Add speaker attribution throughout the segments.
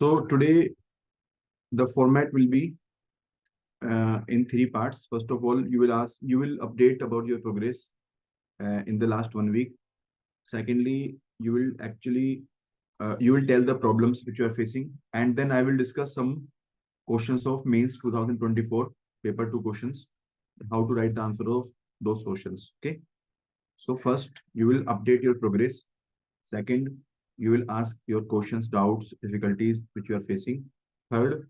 Speaker 1: So today the format will be in three parts. First of all, you will update about your progress in the last 1 week. Secondly, you will tell the problems which you are facing, and then I will discuss some questions of mains 2024 paper 2 questions, how to write the answer of those questions. Okay. So first, you will update your progress. Second, you will ask your questions, doubts, difficulties which you are facing. Third,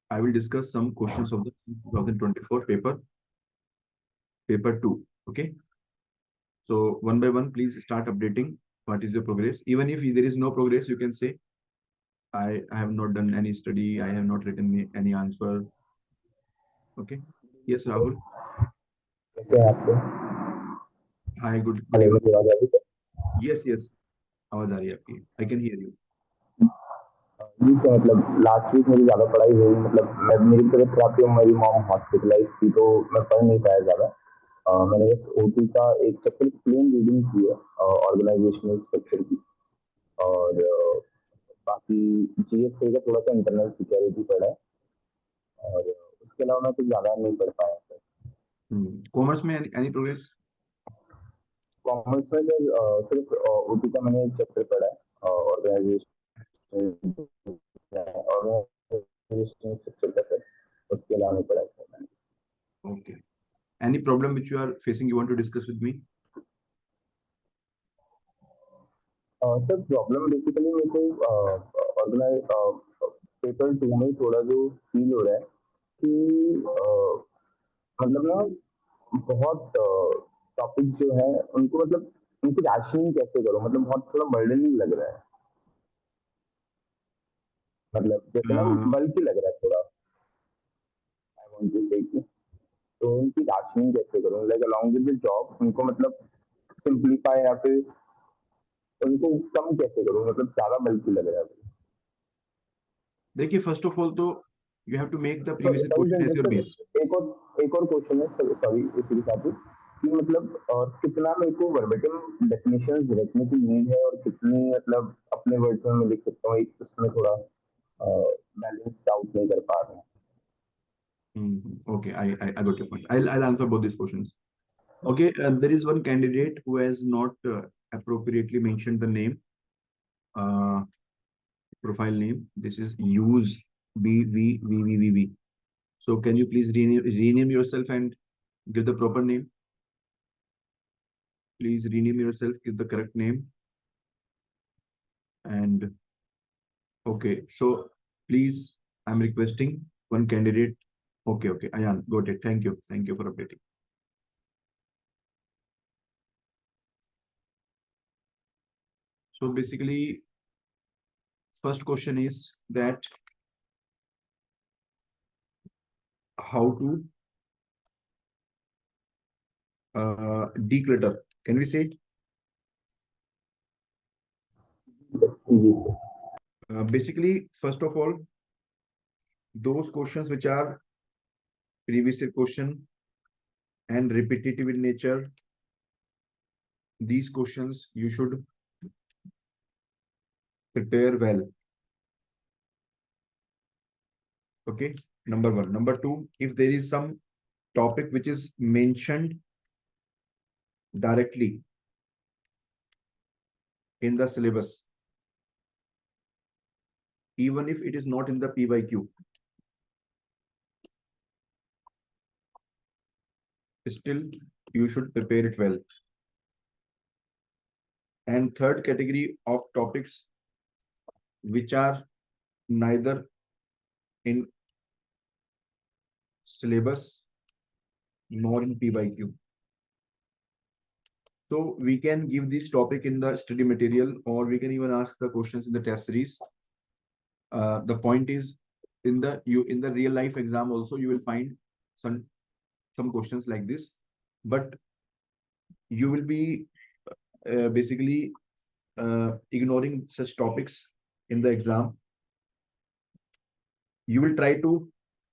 Speaker 1: I will discuss some questions of the 2024 paper 2. Okay. So one by one, please start updating what is your progress. Even if there is no progress, you can say, I have not done any study. I have not written any answer. Okay. Yes, Rahul.
Speaker 2: कैसे हैं आपसे
Speaker 1: Hi, good
Speaker 2: hello
Speaker 1: evening.
Speaker 2: मेरी आवाज आ रही है
Speaker 1: Yes, yes. आवाज आ रही है आपकी. I can hear you.
Speaker 2: जी सर मतलब लास्ट वीक मेरी ज़्यादा पढ़ाई हुई मतलब मैं मेरी तबीयत खराब थी और मेरी मॉम हॉस्पिटलाइज थी तो मैं पढ़ नहीं पाया ज़्यादा मैंने बस ओटी का एक चैप्टर प्लेन रीडिंग की है ऑर्गेनाइजेशनल स्ट्रक्चर की और बाकी जीएस का थोड़ा सा इंटरनल सिक्योरिटी पढ़ा है और उसके अलावा मैं कुछ ज़्यादा नहीं पढ़ पाया सर
Speaker 1: Commerce में any progress?
Speaker 2: कॉमर्स में सर सिर्फ ओटी का मैंने एक चैप्टर पढ़ा है ऑर्गेनाइजेशन ऑर्गेनाइजेशनल स्ट्रक्चर का सर उसके अलावा नहीं पढ़ा है सर मैंने
Speaker 1: Okay. Any problem which you are facing you want to discuss with me?
Speaker 2: Sir problem basically मेरे को ऑर्गेनाइज पेपर टू में थोड़ा जो फील हो रहा है कि मतलब ना बहुत टॉपिक्स जो है उनको मतलब उनकी राशनिंग कैसे करो मतलब बहुत थोड़ा बर्डनिंग लग रहा है मतलब जैसे ना
Speaker 1: Uh,
Speaker 2: बल्कि लग रहा है थोड़ा आई वांट टू से कि तो उनकी राशनिंग कैसे करूँ like along with the job उनको मतलब सिंप्लीफाई या फिर उनको कम कैसे करूँ मतलब ज्यादा बल्कि लग रहा है
Speaker 1: देखिए फर्स्ट ऑफ ऑल तो you have to make the previous year
Speaker 2: sorry
Speaker 1: question as your base.
Speaker 2: एक और क्वेश्चन है सॉरी इसी के साथ ही कि मतलब कितना मेरे को वर्बेटिम डेफिनेशंस रखने की नीड है और कितनी मतलब अपने वर्ड्स में मैं लिख सकता हूँ एक उसमें थोड़ा बैलेंस आउट नहीं कर पा रहा हूँ
Speaker 1: Okay, I got your point. I'll answer both these questions. Okay, there is one candidate who has not appropriately mentioned the name, uh, profile name. This is use BVVVVV. So can you please rename yourself and give the proper name? Please rename yourself, give the correct name. And okay, so please, I'm requesting one candidate. Okay, okay, Ayan, got it. Thank you for updating. So basically, first question is that how to declutter. Can we say it?
Speaker 2: जी sir
Speaker 1: Basically, first of all, those questions which are previous year question and repetitive in nature, these questions you should prepare well. Okay, number one. Number two, if there is some topic which is mentioned directly in the syllabus, even if it is not in the PYQ, still you should prepare it well. And third category of topics which are neither in syllabus nor in PYQ. So we can give this topic in the study material, or we can even ask the questions in the test series. The point is, in the real life exam also you will find some questions like this, but you will be basically ignoring such topics in the exam. You will try to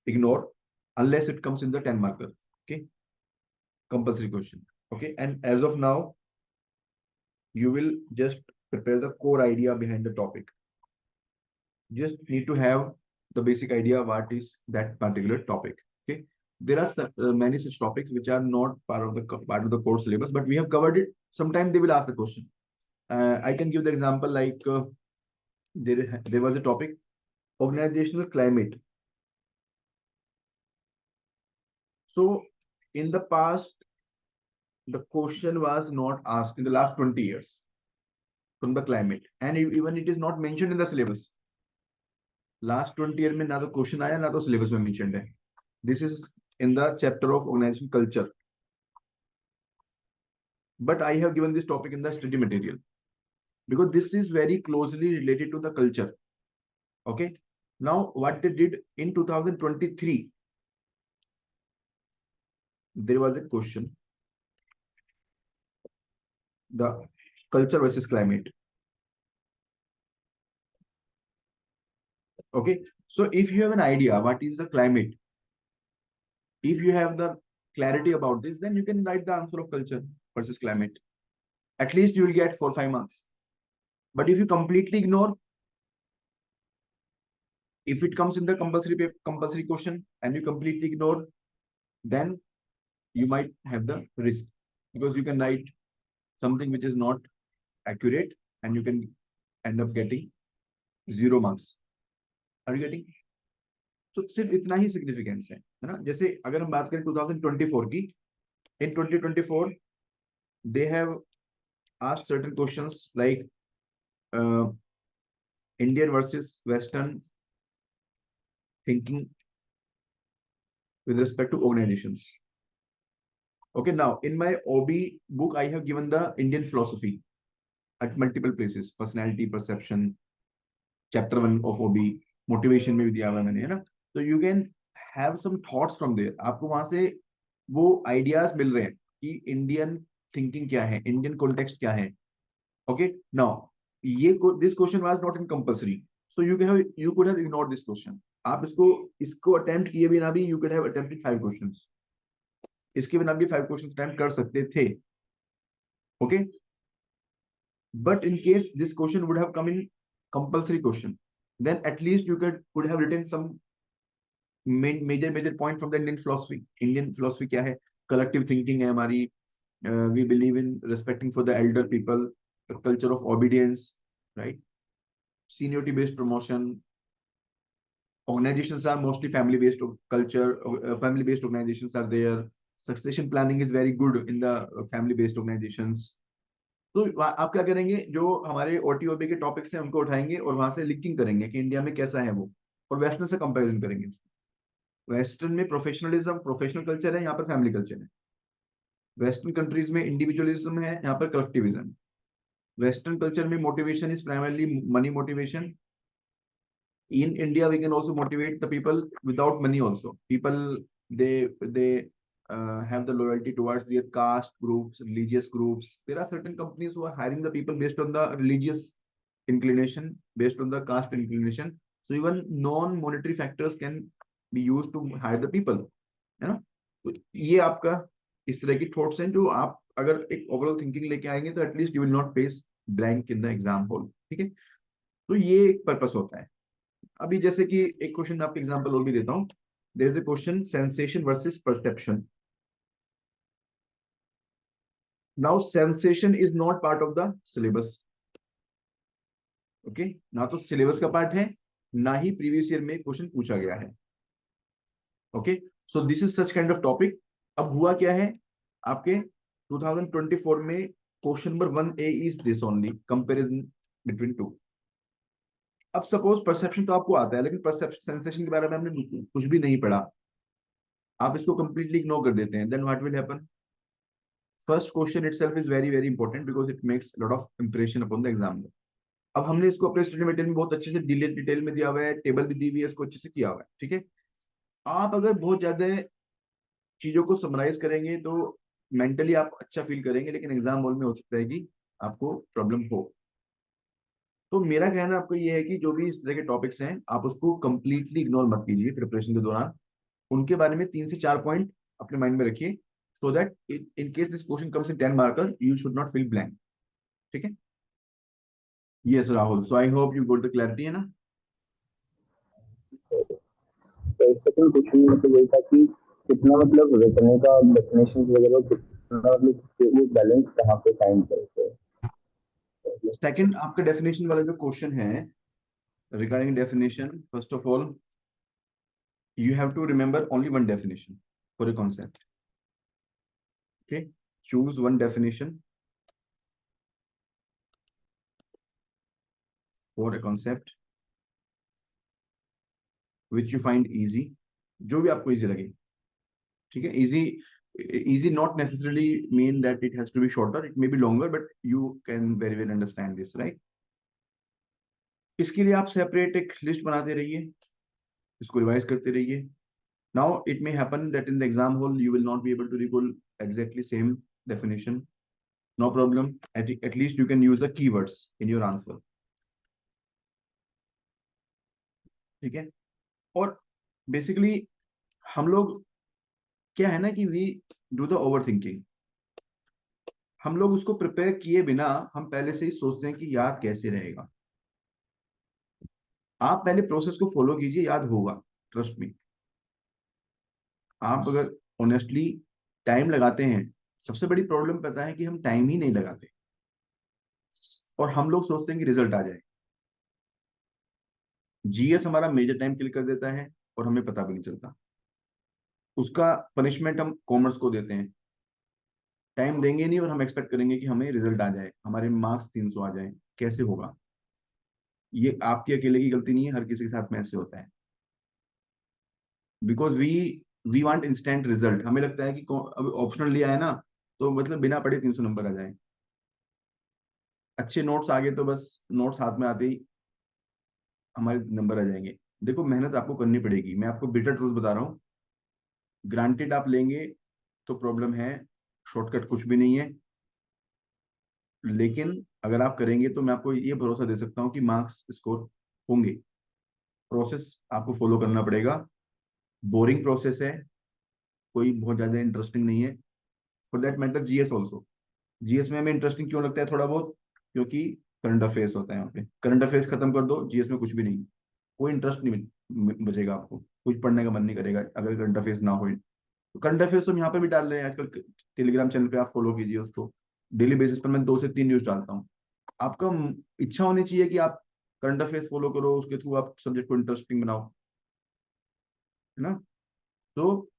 Speaker 1: ignore unless it comes in the 10 marker. Okay, compulsory question. Okay, and as of now you will just prepare the core idea behind the topic. just need to have the basic idea what is that particular topic. Okay, there are many such topics which are not part of the course syllabus, but we have covered it. Sometime they will ask the question. I can give the example like there was a topic organizational climate. So in the past, the question was not asked in the last 20 years from the climate, and even it is not mentioned in the syllabus. Last 20 year में ना तो question आया ना तो syllabus में mentioned है. This is in the chapter of organization culture, but I have given this topic in the study material because this is very closely related to the culture. Okay, now what they did in 2023, there was a question, the culture versus climate. Okay, so if you have an idea what is the climate, if you have the clarity about this, then you can write the answer of culture versus climate. At least you will get 4-5 marks. But if you completely ignore, if it comes in the compulsory question and you completely ignore, then you might have the risk, because you can write something which is not accurate and you can end up getting 0 marks. Are you getting? तो सिर्फ इतना ही significance है ना. जैसे अगर हम बात करें 2024 की, in 2024 they have asked certain questions like Indian versus Western thinking with respect to organizations. Okay, now in my OB book I have given the Indian philosophy at multiple places. Personality, perception, chapter 1 of OB, motivation में भी दिया हुआ है मैंने, है ना. तो you can have some thoughts from there. आपको वहां से वो आइडियाज मिल रहे हैं कि इंडियन थिंकिंग क्या है, इंडियन कॉन्टेक्स्ट क्या है. ओके, नाउ ये this question was not in compulsory, so you could have ignored this question. आप इसको अटेम्प्ट किए बिना भी you could have attempted 5 questions. इसके बिना भी 5 क्वेश्चंस अटेम्प्ट कर सकते थे. Okay, but in case this question would have come in compulsory question, then at least you could have written some major point from the Indian philosophy. Indian philosophy क्या है? Collective thinking है हमारी. We believe in respecting for the elder people, the culture of obedience, right? Seniority based promotion. Organizations are mostly family based culture. Family based organizations are there. Succession planning is very good in the family based organizations. तो आप क्या करेंगे, जो हमारे ओटीओबी के topics हैं उनको उठाएंगे और वहां से लिंकिंग करेंगे कि इंडिया में कैसा है वो, और वेस्टर्न से कंपैरिजन करेंगे. वेस्टर्न में प्रोफेशनलिज्म, प्रोफेशनल कल्चर है, यहाँ पर फैमिली कल्चर है. वेस्टर्न कंट्रीज में इंडिविजुअलिज्म है, यहाँ पर कलेक्टिविज्म. वेस्टर्न कल्चर में motivation is primarily money motivation. In India, we can also motivate the people without money also. People, they have the loyalty towards their caste groups, religious groups. There are certain companies who are hiring the people based on the religious inclination, based on the caste inclination. So even non-monetary factors can be used to hire the people. है ना. तो ये आपका इस तरह की thoughts हैं जो आप अगर एक ओवरऑल थिंकिंग लेके आएंगे तो at least you will not face blank in the exam hall. ठीक है, तो ये एक पर्पस होता है. अभी जैसे कि एक क्वेश्चन आपके एग्जांपल और भी देता हूं. There is a question sensation versus perception. Now sensation is not part of the syllabus. Okay, ना तो सिलेबस का पार्ट है, ना ही प्रीवियस ईयर में क्वेश्चन पूछा गया है. Okay, so this is such kind of topic. अब हुआ क्या है आपके 2024 में question number 1A is this only comparison between two. अब सपोज परसेप्शन तो आपको आता है, लेकिन परसेप्शन सेंसेशन के बारे में हमने कुछ भी नहीं पढ़ा, आप इसको कंप्लीटली इग्नोर कर देते हैं, then what will happen? First question itself is very very important because it makes lot of impression upon the exam. अब हमने इसको अपने स्टडी मटेरियल में बहुत अच्छे से डिटेल में दिया हुआ है, टेबल भी दी हुई है, इसको अच्छे से किया हुआ है. ठीक है, आप अगर बहुत ज्यादा चीजों को समराइज करेंगे तो मेंटली आप अच्छा फील करेंगे, लेकिन एग्जाम हॉल में हो सकता है कि आपको प्रॉब्लम हो. तो मेरा कहना आपको ये है कि जो भी इस तरह के टॉपिक्स हैं आप उसको कंप्लीटली इग्नोर मत कीजिए प्रिपरेशन के दौरान. उनके बारे में 3 से 4 पॉइंट अपने माइंड में रखिए, so that in case this question comes in 10 marker you should not feel blank. ठीक है. Yes Rahul, so I hope you got the clarity, है ना.
Speaker 2: तो सेकंड क्वेश्चन मतलब वही था कि कितना मतलब रटने का डेफिनेशंस वगैरह कितना मतलब वो बैलेंस कहाँ पे फाइंड करे सर?
Speaker 1: सेकंड आपका डेफिनेशन वाला जो क्वेश्चन है, regarding definition, first of all you have to remember only one definition for a concept. Okay, choose one definition for a concept which you find easy, जो भी आपको easy लगे. ठीक है, easy not necessarily mean that it has to be shorter, it may be longer, but you can very well understand this, right? इसके लिए आप separate एक लिस्ट बनाते रहिए, इसको रिवाइज करते रहिए. Now it may happen that in the exam hall you will not be able to recall exactly same definition. No problem. At least you can use the keywords in your answer. ठीक है. और basically हम लोग क्या है ना कि we do the over thinking. हम लोग उसको प्रिपेयर किए बिना हम पहले से ही सोचते हैं कि याद कैसे रहेगा. आप पहले प्रोसेस को फॉलो कीजिए, याद होगा, ट्रस्ट मी. आप अगर ऑनेस्टली टाइम लगाते हैं, सबसे बड़ी प्रॉब्लम पता है कि हम टाइम ही नहीं लगाते और हम लोग सोचते हैं कि रिजल्ट आ जाए. जीएस हमारा मेजर टाइम किल कर देता है और हमें पता भी नहीं चलता. उसका पनिशमेंट हम कॉमर्स को देते हैं. टाइम देंगे नहीं और हम एक्सपेक्ट करेंगे कि हमें रिजल्ट आ जाए, हमारे मार्क्स 300 आ जाए. कैसे होगा? ये आपकी अकेले की गलती नहीं है, हर किसी के साथ में ऐसे होता है. Because we want instant result. हमें लगता है कि अब ऑप्शनल लिया है ना, तो मतलब बिना पढ़े 300 नंबर आ जाए. अच्छे नोट्स आ गए तो बस नोट्स हाथ में आते ही हमारे नंबर आ जाएंगे. देखो, मेहनत आपको करनी पड़ेगी. मैं आपको बिटर ट्रूथ बता रहा हूँ. ग्रांटेड आप लेंगे तो प्रॉब्लम है, शॉर्टकट कुछ भी नहीं है. लेकिन अगर आप करेंगे तो मैं आपको ये भरोसा दे सकता हूँ कि मार्क्स स्कोर होंगे. प्रोसेस आपको फॉलो करना पड़ेगा. बोरिंग प्रोसेस है, कोई बहुत ज्यादा इंटरेस्टिंग नहीं है. For that matter GS also. GS में हमें इंटरेस्टिंग क्यों लगता है थोड़ा बहुत? क्योंकि करंट अफेयर्स होता है यहाँ पे. करंट अफेयर्स खत्म कर दो, जीएस में कुछ भी नहीं. कोई इंटरेस्ट नहीं बचेगा आपको, कुछ पढ़ने का मन नहीं करेगा अगर करंट अफेयर्स ना हो. तो करंट अफेयर्स हम यहाँ पे भी डाल रहे हैं आजकल. टेलीग्राम चैनल पे आप फॉलो कीजिए उसको. डेली बेसिस पर मैं 2 से 3 न्यूज डालता हूँ. आपका इच्छा होनी चाहिए कि आप करंट अफेयर्स फॉलो करो, उसके थ्रू आप सब्जेक्ट को इंटरेस्टिंग बनाओ, है ना? तो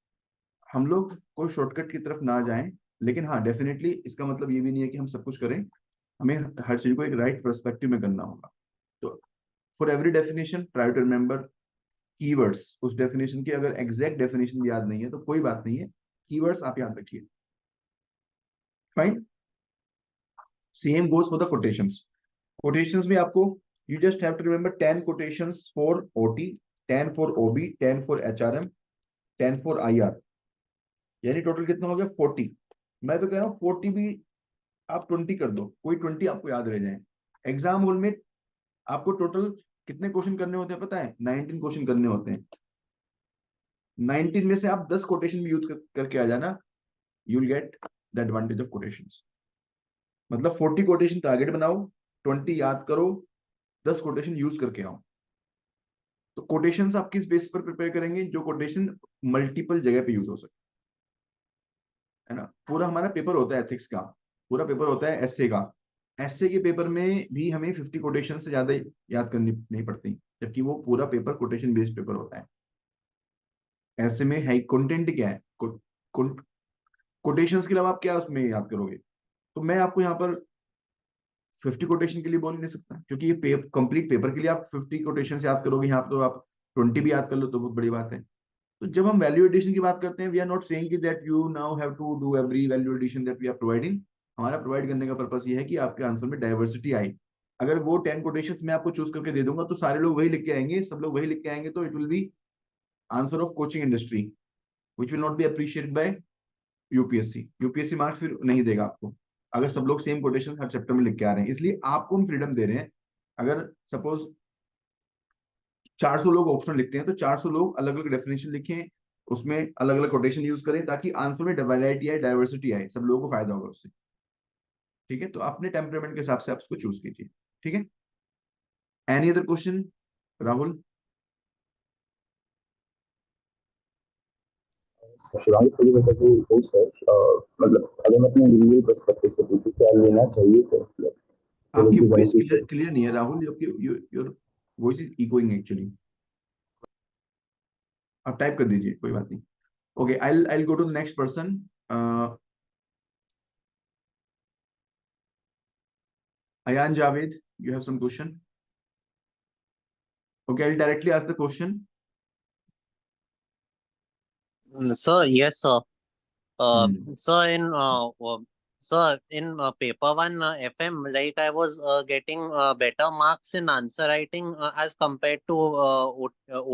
Speaker 1: हम लोग कोई शॉर्टकट की तरफ ना जाएं. लेकिन हाँ, डेफिनेटली इसका मतलब ये भी नहीं है कि हम सब कुछ करें. हमें हर चीज को एक राइट पर्सपेक्टिव में करना होगा. तो for every definition try to remember keywords. उस डेफिनेशन की अगर एग्जैक्ट डेफिनेशन याद नहीं है तो कोई बात नहीं है, कीवर्ड्स आप याद रखिए. Fine. Same goes for the quotations. Quotations में आपको you just have to remember 10 quotations for OT, 10 for OB, 10 for HRM, 10 for IR. यानी टोटल कितना हो गया? 40. मैं तो कह रहा हूँ 40 भी आप 20 कर दो, कोई 20 आपको याद रह जाए. एग्जाम हॉल में आपको टोटल कितने क्वेश्चन करने होते हैं पता है? 19 क्वेश्चन करने होते हैं. 19 में से आप 10 कोटेशन भी यूज करके आ जाना, you will get the advantage of quotations. मतलब 40 कोटेशन टारगेट बनाओ, 20 याद करो, 10 कोटेशन यूज करके आओ. तो कोटेशंस आप किस बेस पर प्रिपेयर करेंगे? जो कोटेशन मल्टीपल जगह पे यूज हो सके, है ना? पूरा हमारा पेपर होता है एथिक्स का, पूरा पेपर होता है एसए का. एसए के पेपर में भी हमें 50 कोटेशन से ज्यादा याद करनी नहीं पड़ती, जबकि वो पूरा पेपर कोटेशन बेस्ड पेपर होता है. ऐसे में है कंटेंट क्या है, कोटेशंस के अलावा आप क्या उसमें याद करोगे? तो मैं आपको यहाँ पर 50 कोटेशन के लिए बोल नहीं सकता, क्योंकि ये कंप्लीट पेपर के लिए आप 50 कोटेशन याद करोगे. यहाँ पर तो आप 20 भी याद कर लो तो बहुत बड़ी बात है. तो जब हम वैल्यू एडिशन की बात करते हैं, वी आर नॉट सेइंग कि that you now have to do every value addition that we are providing. हमारा प्रोवाइड करने का पर्पस ये है कि आपके आंसर में डाइवर्सिटी आए. अगर वो 10 कोटेशंस मैं आपको चूज करके दे दूंगा तो सारे लोग वही लिख के आएंगे, सब लोग वही लिख के आएंगे, तो it will be answer of coaching industry which will not be appreciated by UPSC. UPSC marks फिर नहीं देगा आपको अगर सब लोग सेम कोटेशन हर चैप्टर में लिख के आ रहे हैं. इसलिए आपको हम फ्रीडम दे रहे हैं. अगर सपोज 400 लोग ऑप्शन लिखते हैं तो 400 लोग अलग अलग डेफिनेशन लिखें, उसमें अलग अलग कोटेशन यूज करें, ताकि आंसर में वैरायटी आए, डाइवर्सिटी आए, सब लोगों को फायदा होगा उससे. ठीक है, तो अपने टेम्परामेंट के हिसाब से आप उसको चूज कीजिए. ठीक है. Any other question Rahul?
Speaker 2: Shivang study better to search, मतलब अगर मैं अपने इंडिविजुअल पर्सपेक्टिव से पूछूं क्या लेना चाहिए सर,
Speaker 1: आपकी
Speaker 2: मतलब
Speaker 1: वॉइस
Speaker 2: बेनिफिशियल।
Speaker 1: क्लियर नहीं है Rahul, your voice is echoing actually. आप टाइप कर दीजिए, कोई बात नहीं। Okay, I go to the next person. Ayan Javed, you have some question? Okay, I'll directly ask the question.
Speaker 3: Sir, yes, sir.
Speaker 1: Hmm.
Speaker 3: Sir, in paper one FM, like I was getting better marks in answer writing as compared to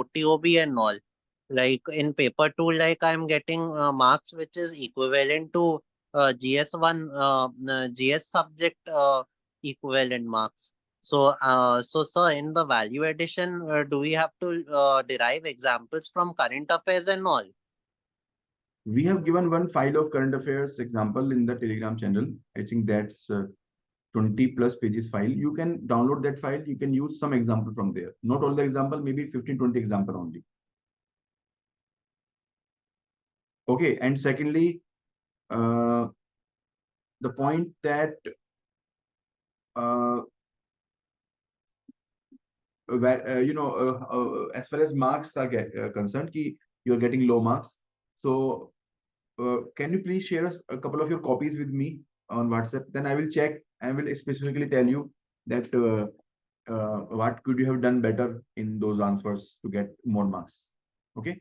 Speaker 3: OTOB and all. Like in paper two, like I'm getting marks which is equivalent to GS1, GS subject equivalent marks. So sir, in the value addition, do we have to derive examples from current affairs and all?
Speaker 1: We have given one file of current affairs example in the Telegram channel. I think that's 20 plus pages file. You can download that file. You can use some example from there. Not all the example, maybe 15, 20 example only. Okay, and secondly, the point that as far as marks are concerned, you're getting low marks. So can you please share us a couple of your copies with me on WhatsApp? Then I will check and will specifically tell you that what could you have done better in those answers to get more marks. Okay.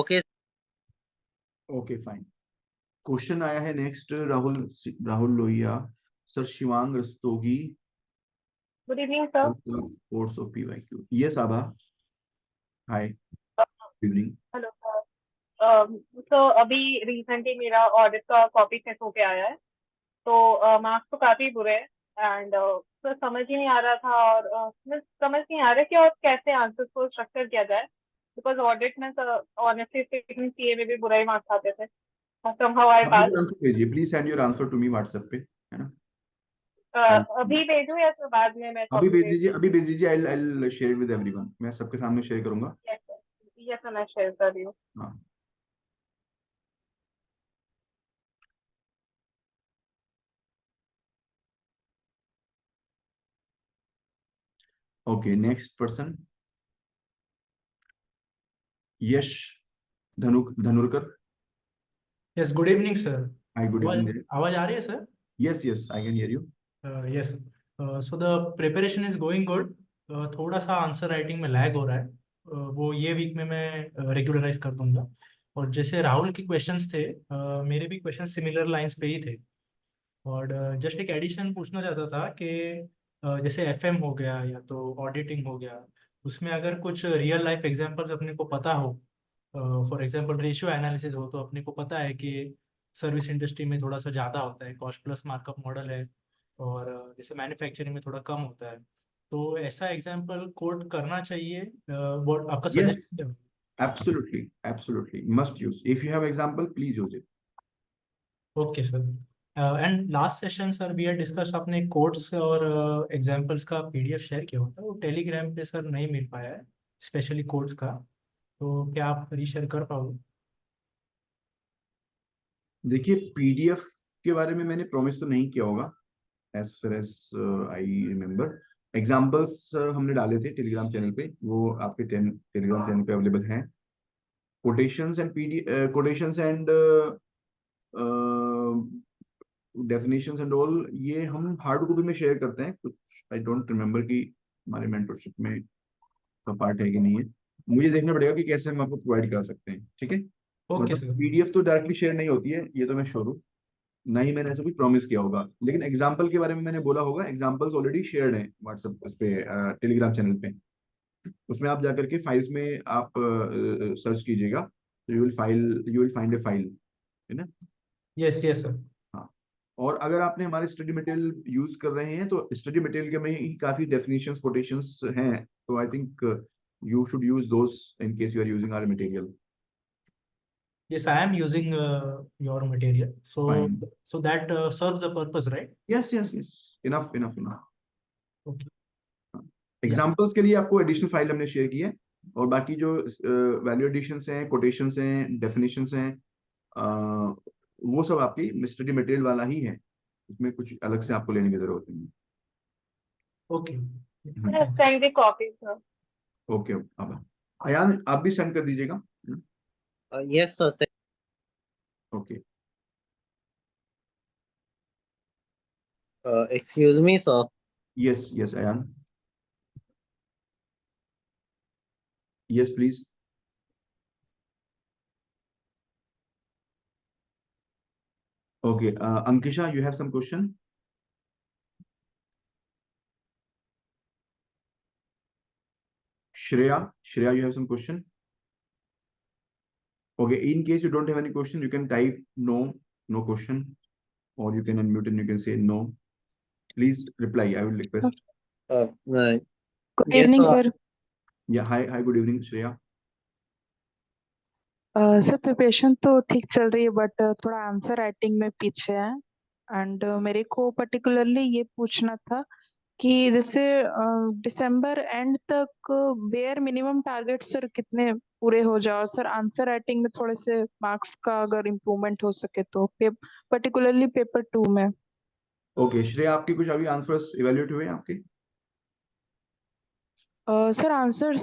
Speaker 3: Okay.
Speaker 1: Okay, fine. Question आया है next, Rahul Lohia sir, Shivang Rastogi.
Speaker 4: Good evening sir.
Speaker 1: Course of PYQ. Yes Abha, hi, good evening.
Speaker 4: Hello sir. So अभी recently मेरा audit का copy check होके आया है, तो marks तो काफी बुरे हैं एंड सर समझ ही नहीं आ रहा था, और समझ नहीं आ रहा कि और कैसे आंसर्स को स्ट्रक्चर किया जाए, बिकॉज ऑडिट में सर ऑनेस्टली स्पीकिंग सीए में भी बुरा ही मार्क्स आते थे। somehow I
Speaker 1: आप
Speaker 4: passed।
Speaker 1: मुझे आंसर भेजिए, please send your answer to me WhatsApp पे, है ना?
Speaker 4: अभी भेजूं या फिर बाद में मैं
Speaker 1: अभी
Speaker 4: कॉपी
Speaker 1: भेज दीजिए, अभी भेज दीजिए। आई शेयर विद एवरीवन, मैं सबके सामने शेयर करूंगा।
Speaker 4: यस सर, मैं शेयर कर रही हूँ।
Speaker 1: हाँ, ओके, नेक्स्ट पर्सन यश धनुरकर।
Speaker 5: Yes, good evening, sir.
Speaker 1: हाय, गुड इवनिंग।
Speaker 5: आवाज आ रही है sir?
Speaker 1: Yes yes, I can hear you.
Speaker 5: Yes. So the preparation is going good. थोड़ा सा आंसर राइटिंग में लैग हो रहा है, वो ये वीक में मैं रेगुलराइज कर दूंगा। और जैसे राहुल के क्वेश्चंस थे, मेरे भी क्वेश्चन सिमिलर लाइंस पे ही थे। और जस्ट एक एडिशन पूछना चाहता था कि जैसे एफएम हो गया या तो ऑडिटिंग हो गया, उसमें अगर कुछ रियल लाइफ एग्जांपल्स अपने को पता हो, फॉर एग्जांपल रेशियो एनालिसिस हो, तो अपने को पता है कि सर्विस इंडस्ट्री में थोड़ा सा ज़्यादा होता है, कॉस्ट प्लस मार्कअप मॉडल है, और जैसे मैन्युफैक्चरिंग में थोड़ा कम होता है, तो ऐसा एग्जांपल कोट करना चाहिए। वो आपका
Speaker 1: Yes,
Speaker 5: suggestion?
Speaker 1: absolutely must use. If you have example, please use it.
Speaker 5: Okay sir. And last session sir we are discuss, आपने कोड्स और एग्जांपल्स का पीडीएफ शेयर किया होता है, वो टेलीग्राम पे सर नहीं मिल पाया है, स्पेशली कोड्स का, तो क्या आप रीशेयर कर पाओगे?
Speaker 1: देखिए, पीडीएफ के बारे में मैंने प्रॉमिस तो नहीं किया होगा, as far as I remember. Examples हमने डाले थे टेलीग्राम चैनल पे, वो आपके टेलीग्राम चैनल पे अवेलेबल हैं। Quotations and definitions and all, ये हम हार्ड कॉपी में शेयर करते हैं कुछ। आई डोंट रिमेम्बर कि हमारे मेंटरशिप में का पार्ट है कि नहीं है, मुझे देखना पड़ेगा कि कैसे हम आपको प्रोवाइड करा सकते हैं। ठीक है,
Speaker 5: ओके
Speaker 1: मतलब
Speaker 5: सर।
Speaker 1: पीडीएफ तो डायरेक्टली शेयर नहीं होती है, ये तो मैं श्योर हूँ, ना ही मैंने ऐसा कुछ प्रॉमिस किया होगा। लेकिन एग्जाम्पल के बारे में मैंने बोला होगा, एग्जाम्पल्स ऑलरेडी शेयर्ड हैं व्हाट्सएप पे, टेलीग्राम चैनल पे। उसमें आप जाकर के फाइल्स में आप सर्च कीजिएगा, तो you will find A file, है ना?
Speaker 5: Yes yes sir.
Speaker 1: हाँ, और अगर आपने हमारे स्टडी मटेरियल यूज कर रहे हैं, तो स्टडी मटेरियल के में ही काफी डेफिनेशंस, कोटेशंस हैं, तो I think you should use those in case you are using our material.
Speaker 5: Yes, I am using your material, so
Speaker 1: Fine.
Speaker 5: so that serves the purpose, right?
Speaker 1: Yes, yes, yes. Enough.
Speaker 5: Okay.
Speaker 1: Examples के लिए आपको additional file हमने share की है, और बाकी जो value editions हैं, कोटेशंस हैं, डेफिनेशंस हैं, वो सब आपकी स्टडी मटेरियल वाला ही है, उसमें कुछ अलग से आपको लेने की जरूरत नहीं है।
Speaker 5: Okay
Speaker 4: send the copy sir.
Speaker 1: Okay, अब अयान आप भी सेंड कर दीजिएगा।
Speaker 3: Yes, sir.
Speaker 1: Okay,
Speaker 3: Excuse me, sir.
Speaker 1: Yes yes Ayan, yes please. Okay, Ankisha, you have some question? Shreya, you have some question? Okay, in case you don't have any question, you can type no question, or you can unmute and you can say no. Please reply, I will request.
Speaker 3: Uh, uh,
Speaker 6: Good
Speaker 3: yes,
Speaker 6: evening,
Speaker 3: sir.
Speaker 6: sir.
Speaker 1: Yeah, hi, good evening, Shreya.
Speaker 6: Sir preparation तो ठीक चल रही है but थोड़ा answer writing में पीछे है and मेरे को पर्टिकुलरली ये पूछना था कि जैसे दिसंबर एंड तक बेयर मिनिमम टारगेट सर कितने पूरे हो जाए, और सर आंसर राइटिंग में थोड़े से मार्क्स का अगर इम्प्रूवमेंट हो सके तो पर्टिकुलरली पेपर 2 में।
Speaker 1: Okay, श्रेया, आपके कुछ अभी आंसर्स इवेल्युएट हुए हैं आपके?
Speaker 6: सर आंसर्स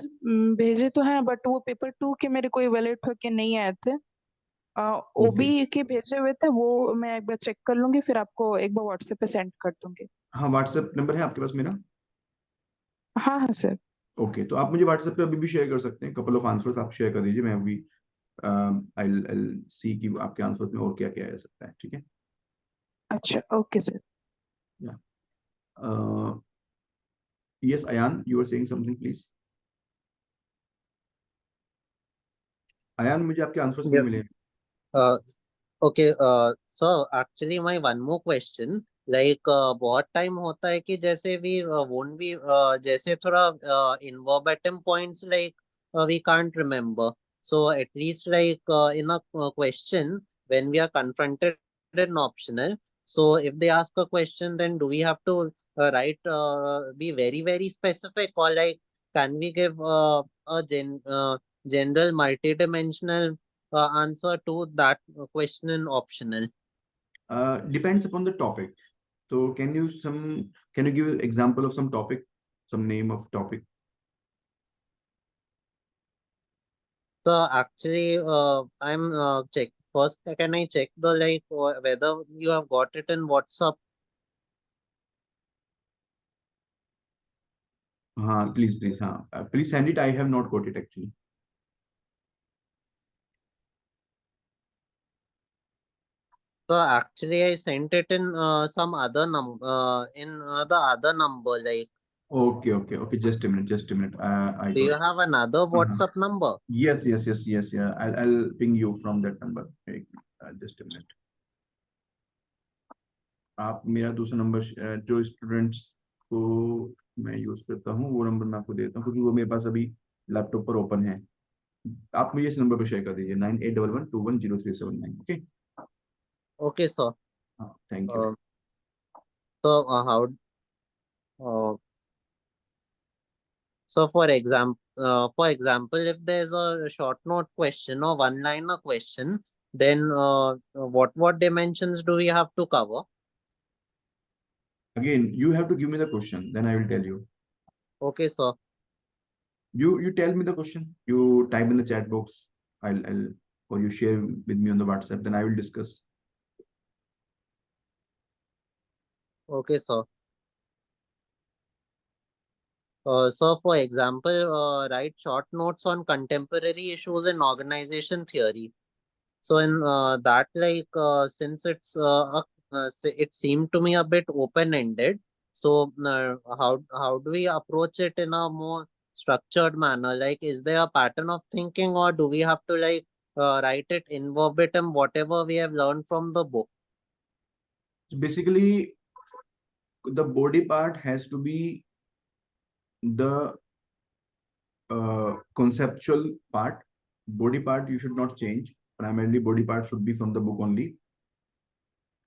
Speaker 6: भेजे तो हैं बट वो पेपर 2 के मेरे को इवेलुएट होके नहीं आए थे।
Speaker 1: Okay,
Speaker 6: ओबी के भेजे हुए थे, वो मैं एक बार चेक कर लूंगी, फिर आपको एक बार व्हाट्सएप पे सेंड कर दूंगी।
Speaker 1: हाँ, व्हाट्सएप नंबर है आपके पास मेरा?
Speaker 6: हाँ हाँ सर।
Speaker 1: ओके, तो आप मुझे व्हाट्सएप पे अभी भी शेयर कर सकते हैं, कपल ऑफ आंसर्स आप शेयर कर दीजिए, मैं अभी आई सी कि आपके आंसर्स में और क्या क्या आ सकता है, ठीक है?
Speaker 6: अच्छा okay sir.
Speaker 1: Yeah yes Ayan, you are saying something please. Ayan, मुझे आपके आंसर्स नहीं
Speaker 3: Yes.
Speaker 1: मिले।
Speaker 3: Uh, okay. So actually, my one more question. Like, बहुत टाइम होता है कि जैसे we won't be जैसे थोड़ा in points like we can't remember. So at least like in a question when we are confronted in optional. So if they ask a question, then do we have to write be very specific, or like can we give a general multidimensional answer to that question in optional?
Speaker 1: Depends upon the topic. So can you give example of some topic, some name of topic?
Speaker 3: So actually, I'm check first. Can I check the like whether you have got it in WhatsApp?
Speaker 1: हाँ, please हाँ, please send it. I have not got it actually.
Speaker 3: So actually, I sent it in some other number in the other number. Like,
Speaker 1: Okay. Just a minute. I
Speaker 3: do
Speaker 1: got
Speaker 3: you
Speaker 1: it.
Speaker 3: have another
Speaker 1: Uh-huh.
Speaker 3: WhatsApp number?
Speaker 1: Yes. Yeah. I'll ping you from that number. Just a minute. आप मेरा दूसरा number जो students को मैं use करता हूँ वो number मैं आपको देता हूँ, क्योंकि वो मेरे पास अभी लैपटॉप पर ओपन है। आप मुझे इस नंबर पर शेयर कर दीजिए, 9811210379। Okay,
Speaker 3: Okay, sir.
Speaker 1: हाँ, thank you.
Speaker 3: Uh, so how? Uh, so for example, if there's a short note question or one liner question, then what dimensions do we have to cover?
Speaker 1: Again, you have to give me the question, then I will tell you.
Speaker 3: Okay, sir.
Speaker 1: You tell me the question. You type in the chat box. I'll or you share with me on the WhatsApp. Then I will discuss.
Speaker 3: Okay, sir. So, for example, write short notes on contemporary issues in organization theory. So, in that, like, since it seemed to me a bit open-ended. So, how do we approach it in a more structured manner? Like, is there a pattern of thinking, or do we have to like write it in verbatim, whatever we have learned from the book?
Speaker 1: Basically, the body part has to be the conceptual part. Body part you should not change. Primarily, body part should be from the book only.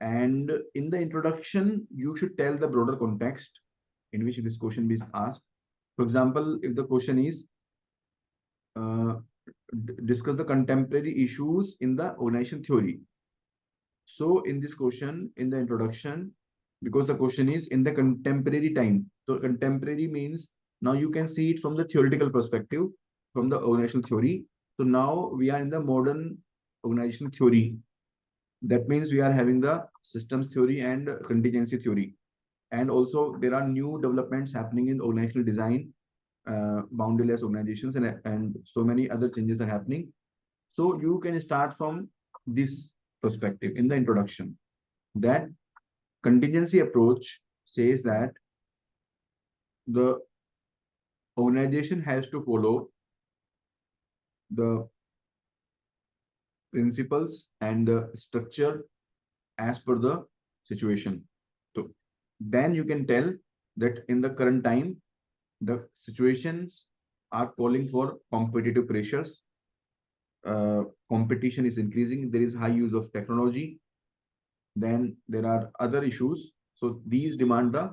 Speaker 1: And in the introduction, you should tell the broader context in which this question is asked. For example, if the question is discuss the contemporary issues in the organization theory. So in this question, in the introduction, because the question is in the contemporary time. So contemporary means now you can see it from the theoretical perspective, from the organizational theory. So now we are in the modern organization theory. That means we are having the systems theory and contingency theory. And also there are new developments happening in organizational design, boundaryless organizations, and so many other changes are happening. So you can start from this perspective in the introduction. That contingency approach says that the organization has to follow the principles and the structure as per the situation. So then you can tell that in the current time, the situations are calling for competitive pressures. Competition is increasing. There is high use of technology. Then there are other issues. So these demand the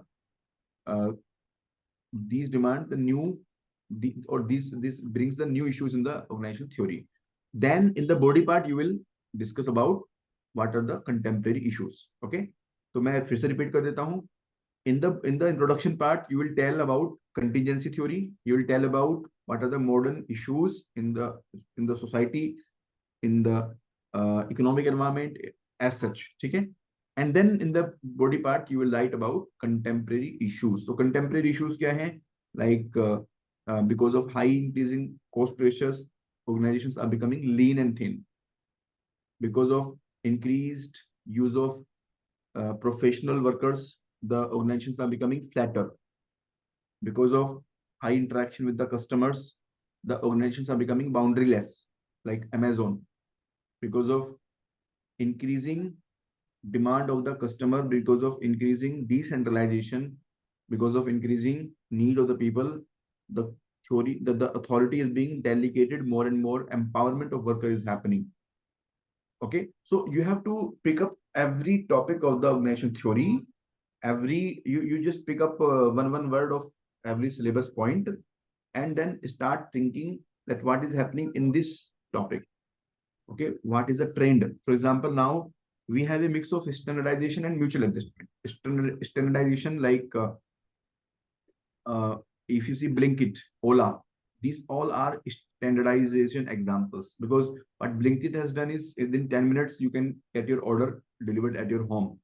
Speaker 1: new this brings the new issues in the organizational theory. Then in the body part you will discuss about what are the contemporary issues. Okay, तो मैं फिर से repeat कर देता हूँ. In the introduction part you will tell about contingency theory. You will tell about what are the modern issues in the society, in the economic environment as such. ठीक है. And then in the body part you will write about contemporary issues. So contemporary issues क्या है? Like because of high increasing cost pressures, organizations are becoming lean and thin. Because of increased use of professional workers, the organizations are becoming flatter. Because of high interaction with the customers, the organizations are becoming boundaryless, like Amazon. Because of increasing demand of the customer, because of increasing decentralization, because of increasing need of the people, the theory that the authority is being delegated more and more, empowerment of worker is happening. Okay, so you have to pick up every topic of the organization theory. You just pick up one word of every syllabus point, and then start thinking that what is happening in this topic. Okay, what is the trend? For example, now we have a mix of standardization and mutual adjustment. Standardization, like if you see Blinkit, Ola, these all are standardization examples, because what Blinkit has done is within 10 minutes you can get your order delivered at your home.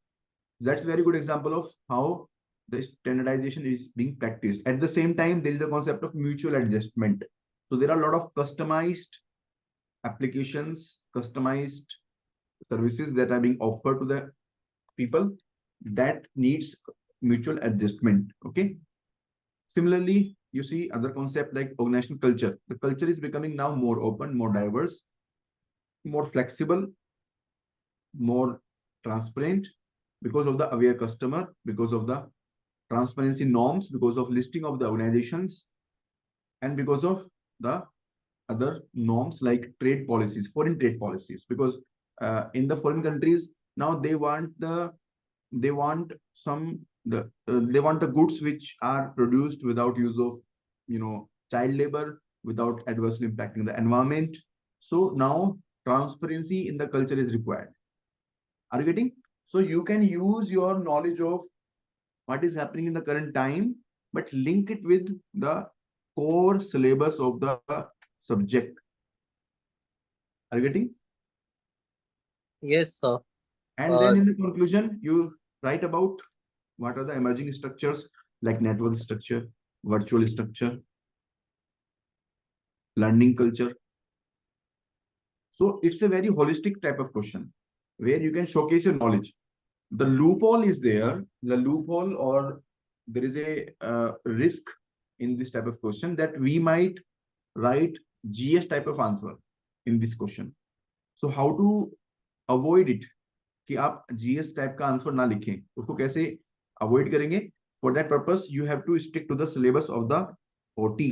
Speaker 1: That's a very good example of how the standardization is being practiced. At the same time, there is a concept of mutual adjustment. So there are a lot of customized applications, customized services that are being offered to the people that needs mutual adjustment. Okay. Similarly, you see other concept like organizational culture. The culture is becoming now more open, more diverse, more flexible, more transparent, because of the aware customer, because of the transparency norms, because of listing of the organizations, and because of the other norms like trade policies, foreign trade policies. Because in the foreign countries now they want the goods which are produced without use of child labor, without adversely impacting the environment. So now transparency in the culture is required. Are you getting? So you can use your knowledge of what is happening in the current time, but link it with the core syllabus of the subject. Are you getting?
Speaker 3: Yes, sir.
Speaker 1: And then in the conclusion, you write about what are the emerging structures like network structure, virtual structure, learning culture. So it's a very holistic type of question where you can showcase your knowledge. The loophole is there, the loophole, or there is a risk in this type of question that we might write GS type of answer in this question. So how to avoid it कि आप GS type का answer ना लिखें, उसको कैसे avoid करेंगे? For that purpose you have to stick to the syllabus of the OT.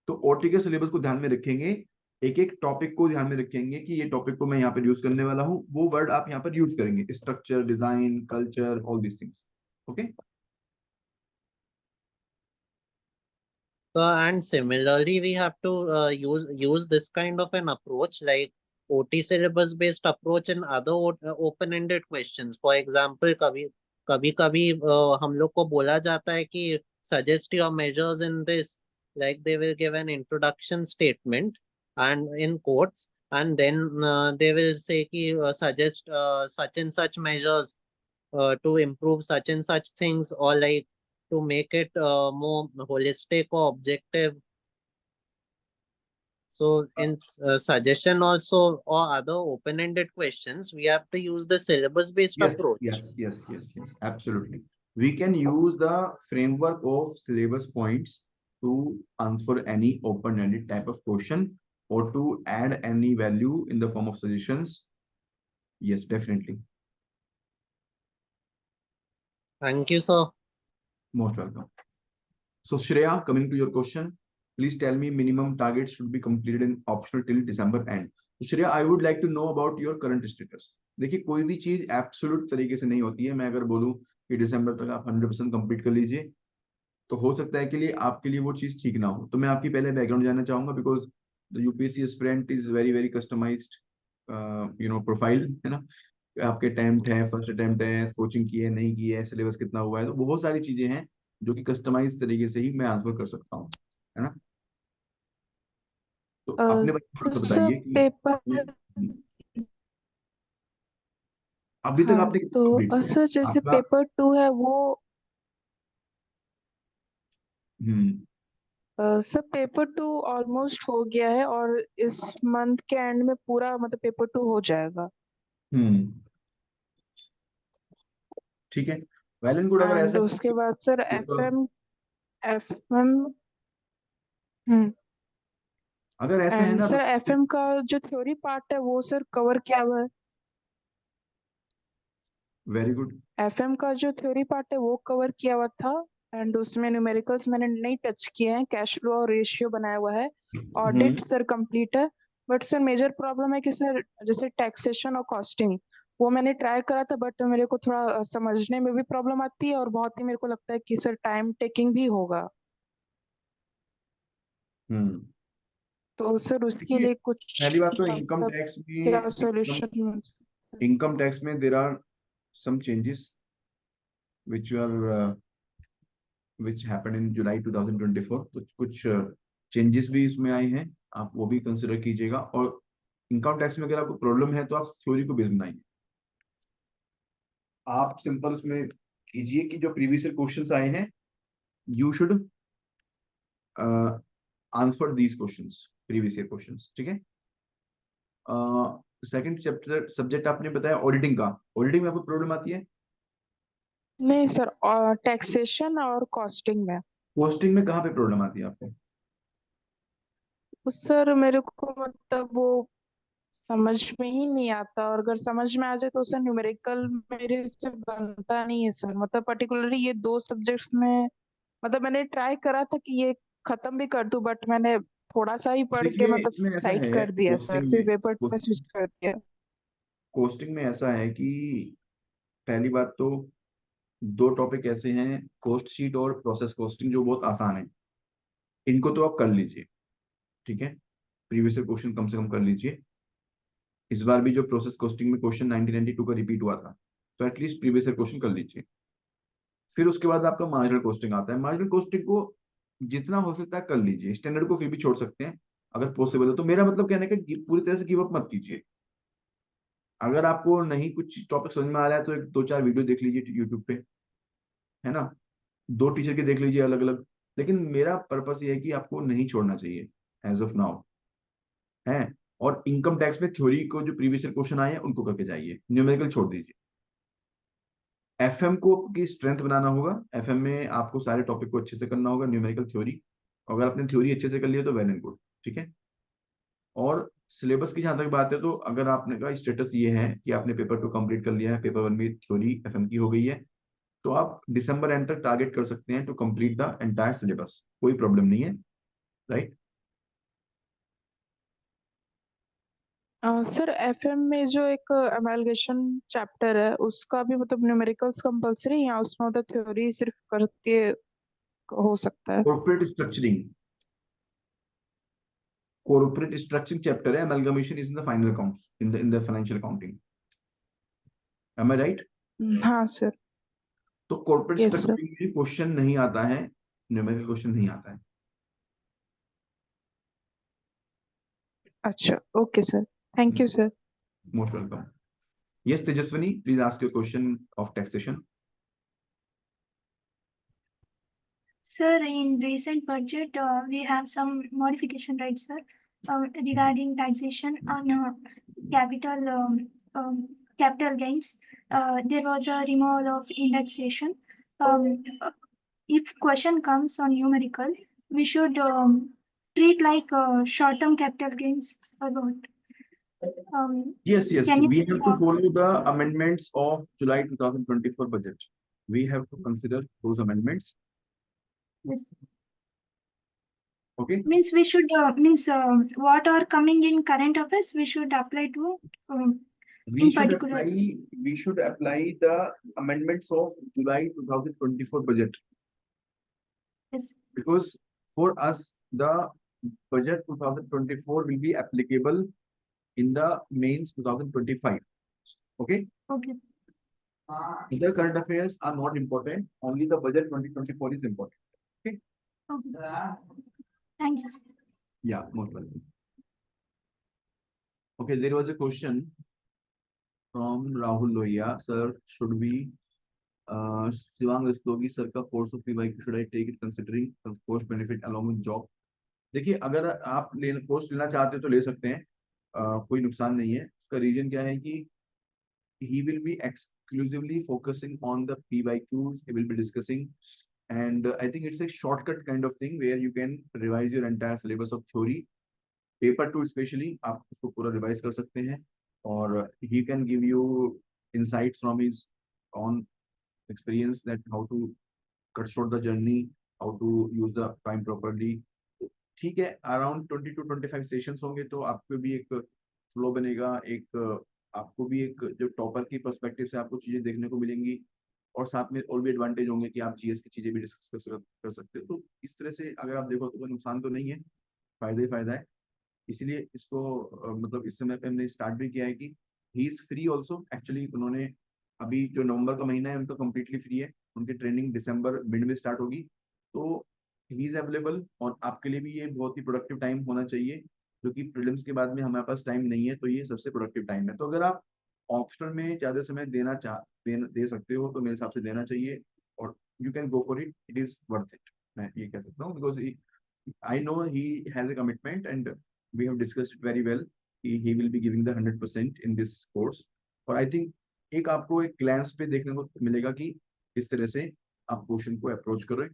Speaker 1: तो OT के सिलेबस को ध्यान में रखेंगे, एक एक टॉपिक को ध्यान में रखेंगे कि ये टॉपिक को मैं यहाँ पर यूज करने वाला हूँ, वो वर्ड आप यहाँ पर यूज करेंगे, structure, design, culture, all these things. Okay.
Speaker 3: तो So, and similarly, we have to use this kind of an approach, like OT syllabus based approach in other open-ended questions. For example, कभी कभी हम लोग को बोला जाता है कि suggest your measures in this, like they will give an introduction statement and in quotes, and then they will say कि suggest such and such measures to improve such and such things, or like to make it more holistic or objective. So in suggestion also or other open-ended questions, we have to use the syllabus-based
Speaker 1: Yes,
Speaker 3: approach.
Speaker 1: yes, absolutely. We can use the framework of syllabus points to answer any open-ended type of question or to add any value in the form of suggestions. Yes, definitely.
Speaker 3: Thank you, sir.
Speaker 1: Most welcome. So Shreya, coming to your question, please tell me minimum targets should be completed in optional till December end. So Shreya, I would like to know about your current status. देखिए कोई भी चीज absolute तरीके से नहीं होती है। मैं अगर बोलूं कि दिसंबर तक आप 100% कंप्लीट कर लीजिए, तो हो सकता है कि लिए आपके लिए वो चीज ठीक ना हो। तो मैं आपकी पहले बैकग्राउंड जानना चाहूंगा, because the UPSC aspirant is very very customised profile, है ना। आपके अटेम्प्ट है, फर्स्ट अटेम्प्ट है, कोचिंग की है नहीं की है, सिलेबस कितना हुआ है, तो बहुत सारी चीजें हैं जो कि कस्टमाइज तरीके से ही मैं आंसर कर सकता हूँ, है ना। तो अपने बारे में थोड़ा सा
Speaker 6: सर
Speaker 1: बताइए कि
Speaker 6: पेपर
Speaker 1: अभी तक
Speaker 6: हाँ
Speaker 1: आपने
Speaker 6: तो
Speaker 1: कितना कंप्लीट किया है
Speaker 6: सर जैसे
Speaker 1: आपका?
Speaker 6: पेपर 2 है वो
Speaker 1: हम्म
Speaker 6: सर पेपर 2 ऑलमोस्ट हो गया है और इस मंथ के एंड में पूरा मतलब पेपर 2 हो जाएगा।
Speaker 1: हम्म ठीक है, वेल एंड गुड। अगर
Speaker 6: एंड
Speaker 1: ऐसा
Speaker 6: उसके बाद सर
Speaker 1: तो
Speaker 6: एफएम हम्म
Speaker 1: अगर ऐसा है
Speaker 6: एंड
Speaker 1: ना तो
Speaker 6: सर एफएम का जो थ्योरी पार्ट है वो सर कवर किया हुआ है।
Speaker 1: Very good.
Speaker 6: एफएम का जो थ्योरी पार्ट है वो कवर किया हुआ था एंड उसमें न्यूमेरिकल्स मैंने नहीं टच किए हैं, कैश फ्लो और रेशियो बनाया हुआ है। ऑडिट सर कंप्लीट है, बट सर मेजर प्रॉब्लम है कि सर जैसे टैक्सेशन और कॉस्टिंग वो मैंने ट्राई करा था, बट मेरे को थोड़ा समझने में भी प्रॉब्लम आती है और बहुत ही मेरे को लगता है कि सर टाइम टेकिंग भी होगा।
Speaker 1: हम्म
Speaker 6: तो सर उसके
Speaker 1: देखिए,
Speaker 6: लिए कुछ
Speaker 1: पहली बात तो
Speaker 6: मतलब क्या सॉल्यूशन?
Speaker 1: इनकम टैक्स में there are some changes which were which happened in July 2024। तो कुछ चेंजेस भी इसमें आए हैं, आप वो भी कंसिडर कीजिएगा। और इनकम टैक्स में अगर आपको प्रॉब्लम है तो आप थ्योरी को बेस बनाइए। आप सिंपल उसमें कीजिए कि जो प्रीवियस ईयर क्वेश्चंस आए हैं, you should answer these questions, previous year questions, ठीक है। सेकंड चैप्टर सब्जेक्ट आपने बताया ऑडिटिंग का। ऑडिटिंग में आपको प्रॉब्लम आती है?
Speaker 6: नहीं सर, टैक्सेशन और कॉस्टिंग में।
Speaker 1: कॉस्टिंग में कहाँ पे प्रॉब्लम आती है आपको?
Speaker 6: सर मेरे को मतलब वो समझ में ही नहीं आता, और अगर समझ में आ जाए तो सर न्यूमेरिकल मेरे से बनता नहीं है सर। मतलब पर्टिकुलरली ये दो सब्जेक्ट्स में मतलब मैंने ट्राई करा था कि ये खत्म भी कर दूं, बट मैंने थोड़ा सा ही पढ़ के
Speaker 1: देखिए
Speaker 6: मतलब
Speaker 1: इसमें ऐसा
Speaker 6: साइड
Speaker 1: है
Speaker 6: कर दिया सर, फिर पेपर में स्विच कर दिया।
Speaker 1: कोस्टिंग में ऐसा है कि पहली बात तो दो टॉपिक ऐसे हैं, कॉस्ट शीट और प्रोसेस कॉस्टिंग, जो बहुत आसान है। इनको तो आप कर लीजिए, ठीक है। प्रीवियस क्वेश्चन कम से कम कर लीजिए। इस बार भी जो प्रोसेस कॉस्टिंग में क्वेश्चन 1992 का रिपीट हुआ था, तो एटलीस्ट प्रीवियस क्वेश्चन कर लीजिए। फिर उसके बाद आपका मार्जिनल कॉस्टिंग आता है। मार्जिनल कॉस्टिंग को जितना हो सकता है कर लीजिए, स्टैंडर्ड को फिर भी छोड़ सकते हैं अगर पॉसिबल है। तो मेरा मतलब कहने का पूरी तरह से गिव अप मत कीजिए। अगर आपको नहीं कुछ टॉपिक समझ में आ रहा है तो एक दो चार वीडियो देख लीजिए यूट्यूब पे, है ना। दो टीचर के देख लीजिए अलग अलग। लेकिन मेरा पर्पस ये है कि आपको नहीं छोड़ना चाहिए एज ऑफ नाउ, है। और इनकम टैक्स में थ्योरी को जो प्रीवियस क्वेश्चन आए हैं उनको करके जाइए, न्यूमेरिकल छोड़ दीजिए। एफएम को की स्ट्रेंथ बनाना होगा। एफएम में आपको सारे टॉपिक को अच्छे से करना होगा, न्यूमेरिकल थ्योरी। अगर आपने थ्योरी अच्छे से कर लिया तो वेल एंड गुड, ठीक है। और सिलेबस की जहां तक बात है, तो अगर आपने का स्टेटस ये है कि आपने पेपर 2 कंप्लीट कर लिया है, पेपर 1 में थ्योरी एफएम की हो गई है, तो आप दिसंबर एंड तक टारगेट कर सकते हैं to complete the entire syllabus. कोई प्रॉब्लम नहीं है, राइट।
Speaker 6: सर एफएम में जो एक अमेलगेशन चैप्टर है उसका भी मतलब न्यूमेरिकल्स कंपलसरी या उसमें मतलब थ्योरी सिर्फ करके हो सकता है?
Speaker 1: Corporate structuring, corporate structuring chapter है, amalgamation is in the final accounts in the financial accounting. Am I right?
Speaker 6: हाँ सर।
Speaker 1: तो कॉर्पोरेट
Speaker 6: यस सर।
Speaker 1: स्ट्रक्चरिंग में क्वेश्चन नहीं आता है, न्यूमेरिकल क्वेश्चन नहीं आता है।
Speaker 6: अच्छा, okay sir, thank you sir.
Speaker 1: Most welcome. Yes Tejaswini, please ask your question of taxation.
Speaker 7: Sir, in recent budget, we have some modification, right, sir, regarding taxation on capital gains. There was a removal of indexation. If question comes on numerical, we should treat like short-term capital gains or what?
Speaker 1: Yes,
Speaker 7: Can you
Speaker 1: we have to follow the amendments of July 2024 budget. We have to consider those amendments.
Speaker 7: Yes.
Speaker 1: Okay.
Speaker 7: Means we should what are coming in current affairs we should apply to in particular.
Speaker 1: We should apply the amendments of July 2024 budget.
Speaker 7: Yes.
Speaker 1: Because for us the budget 2024 will be applicable in the mains 2025. Okay.
Speaker 7: Okay.
Speaker 1: Other current affairs are not important. Only the budget 2024 is important. Okay.
Speaker 7: Okay. Thank you, sir.
Speaker 1: Yeah, most welcome. Okay, there was a question from Rahul Lohiya. Sir, should we Shivang Rastogi sir का course of PY should I take it considering the cost benefit along with job? देखिए, अगर आप course लेना चाहते हो तो ले सकते हैं, कोई नुकसान नहीं है। उसका रीजन क्या है कि he will be exclusively focusing on the PYQs. He will be discussing, and I think it's a shortcut kind of thing where you can revise your entire syllabus of theory. Paper 2 especially आप उसको पूरा revise कर सकते हैं, और he can give you insights from his own experience that how to cut short the journey, how to use the time properly. ठीक है, around 20 to 25 sessions होंगे तो आपको भी एक फ्लो बनेगा, एक आपको भी एक जो टॉपर की पर्सपेक्टिव से आपको चीजें देखने को मिलेंगी, और साथ में और भी एडवांटेज होंगे कि आप जीएस की चीजें भी डिस्कस कर सकते हो। तो इस तरह से अगर आप देखो तो कोई नुकसान तो नहीं है, फायदा ही फायदा है। इसीलिए इसको मतलब इस समय पे हमने स्टार्ट भी किया है कि he is free also. Actually उन्होंने अभी जो नवंबर का महीना है उनका कम्प्लीटली फ्री है, उनकी ट्रेनिंग दिसंबर मिड में स्टार्ट होगी, तो ही इज अवेलेबल। और आपके लिए भी ये बहुत ही प्रोडक्टिव टाइम होना चाहिए, क्योंकि प्रीलिम्स के बाद में हमारे पास टाइम नहीं है, तो ये सबसे प्रोडक्टिव टाइम है। तो अगर आप ऑप्शनल में ज्यादा समय दे सकते हो तो मेरे हिसाब से देना चाहिए, और you can go for it, it is worth it, मैं ये कह सकता हूँ। Because I know he has a commitment and we have discussed it very well. He will be giving the 100% in this course. और I think एक आपको एक glance पे देखने को मिलेगा कि किस तरह से आप क्वेश्चन को अप्रोच करें,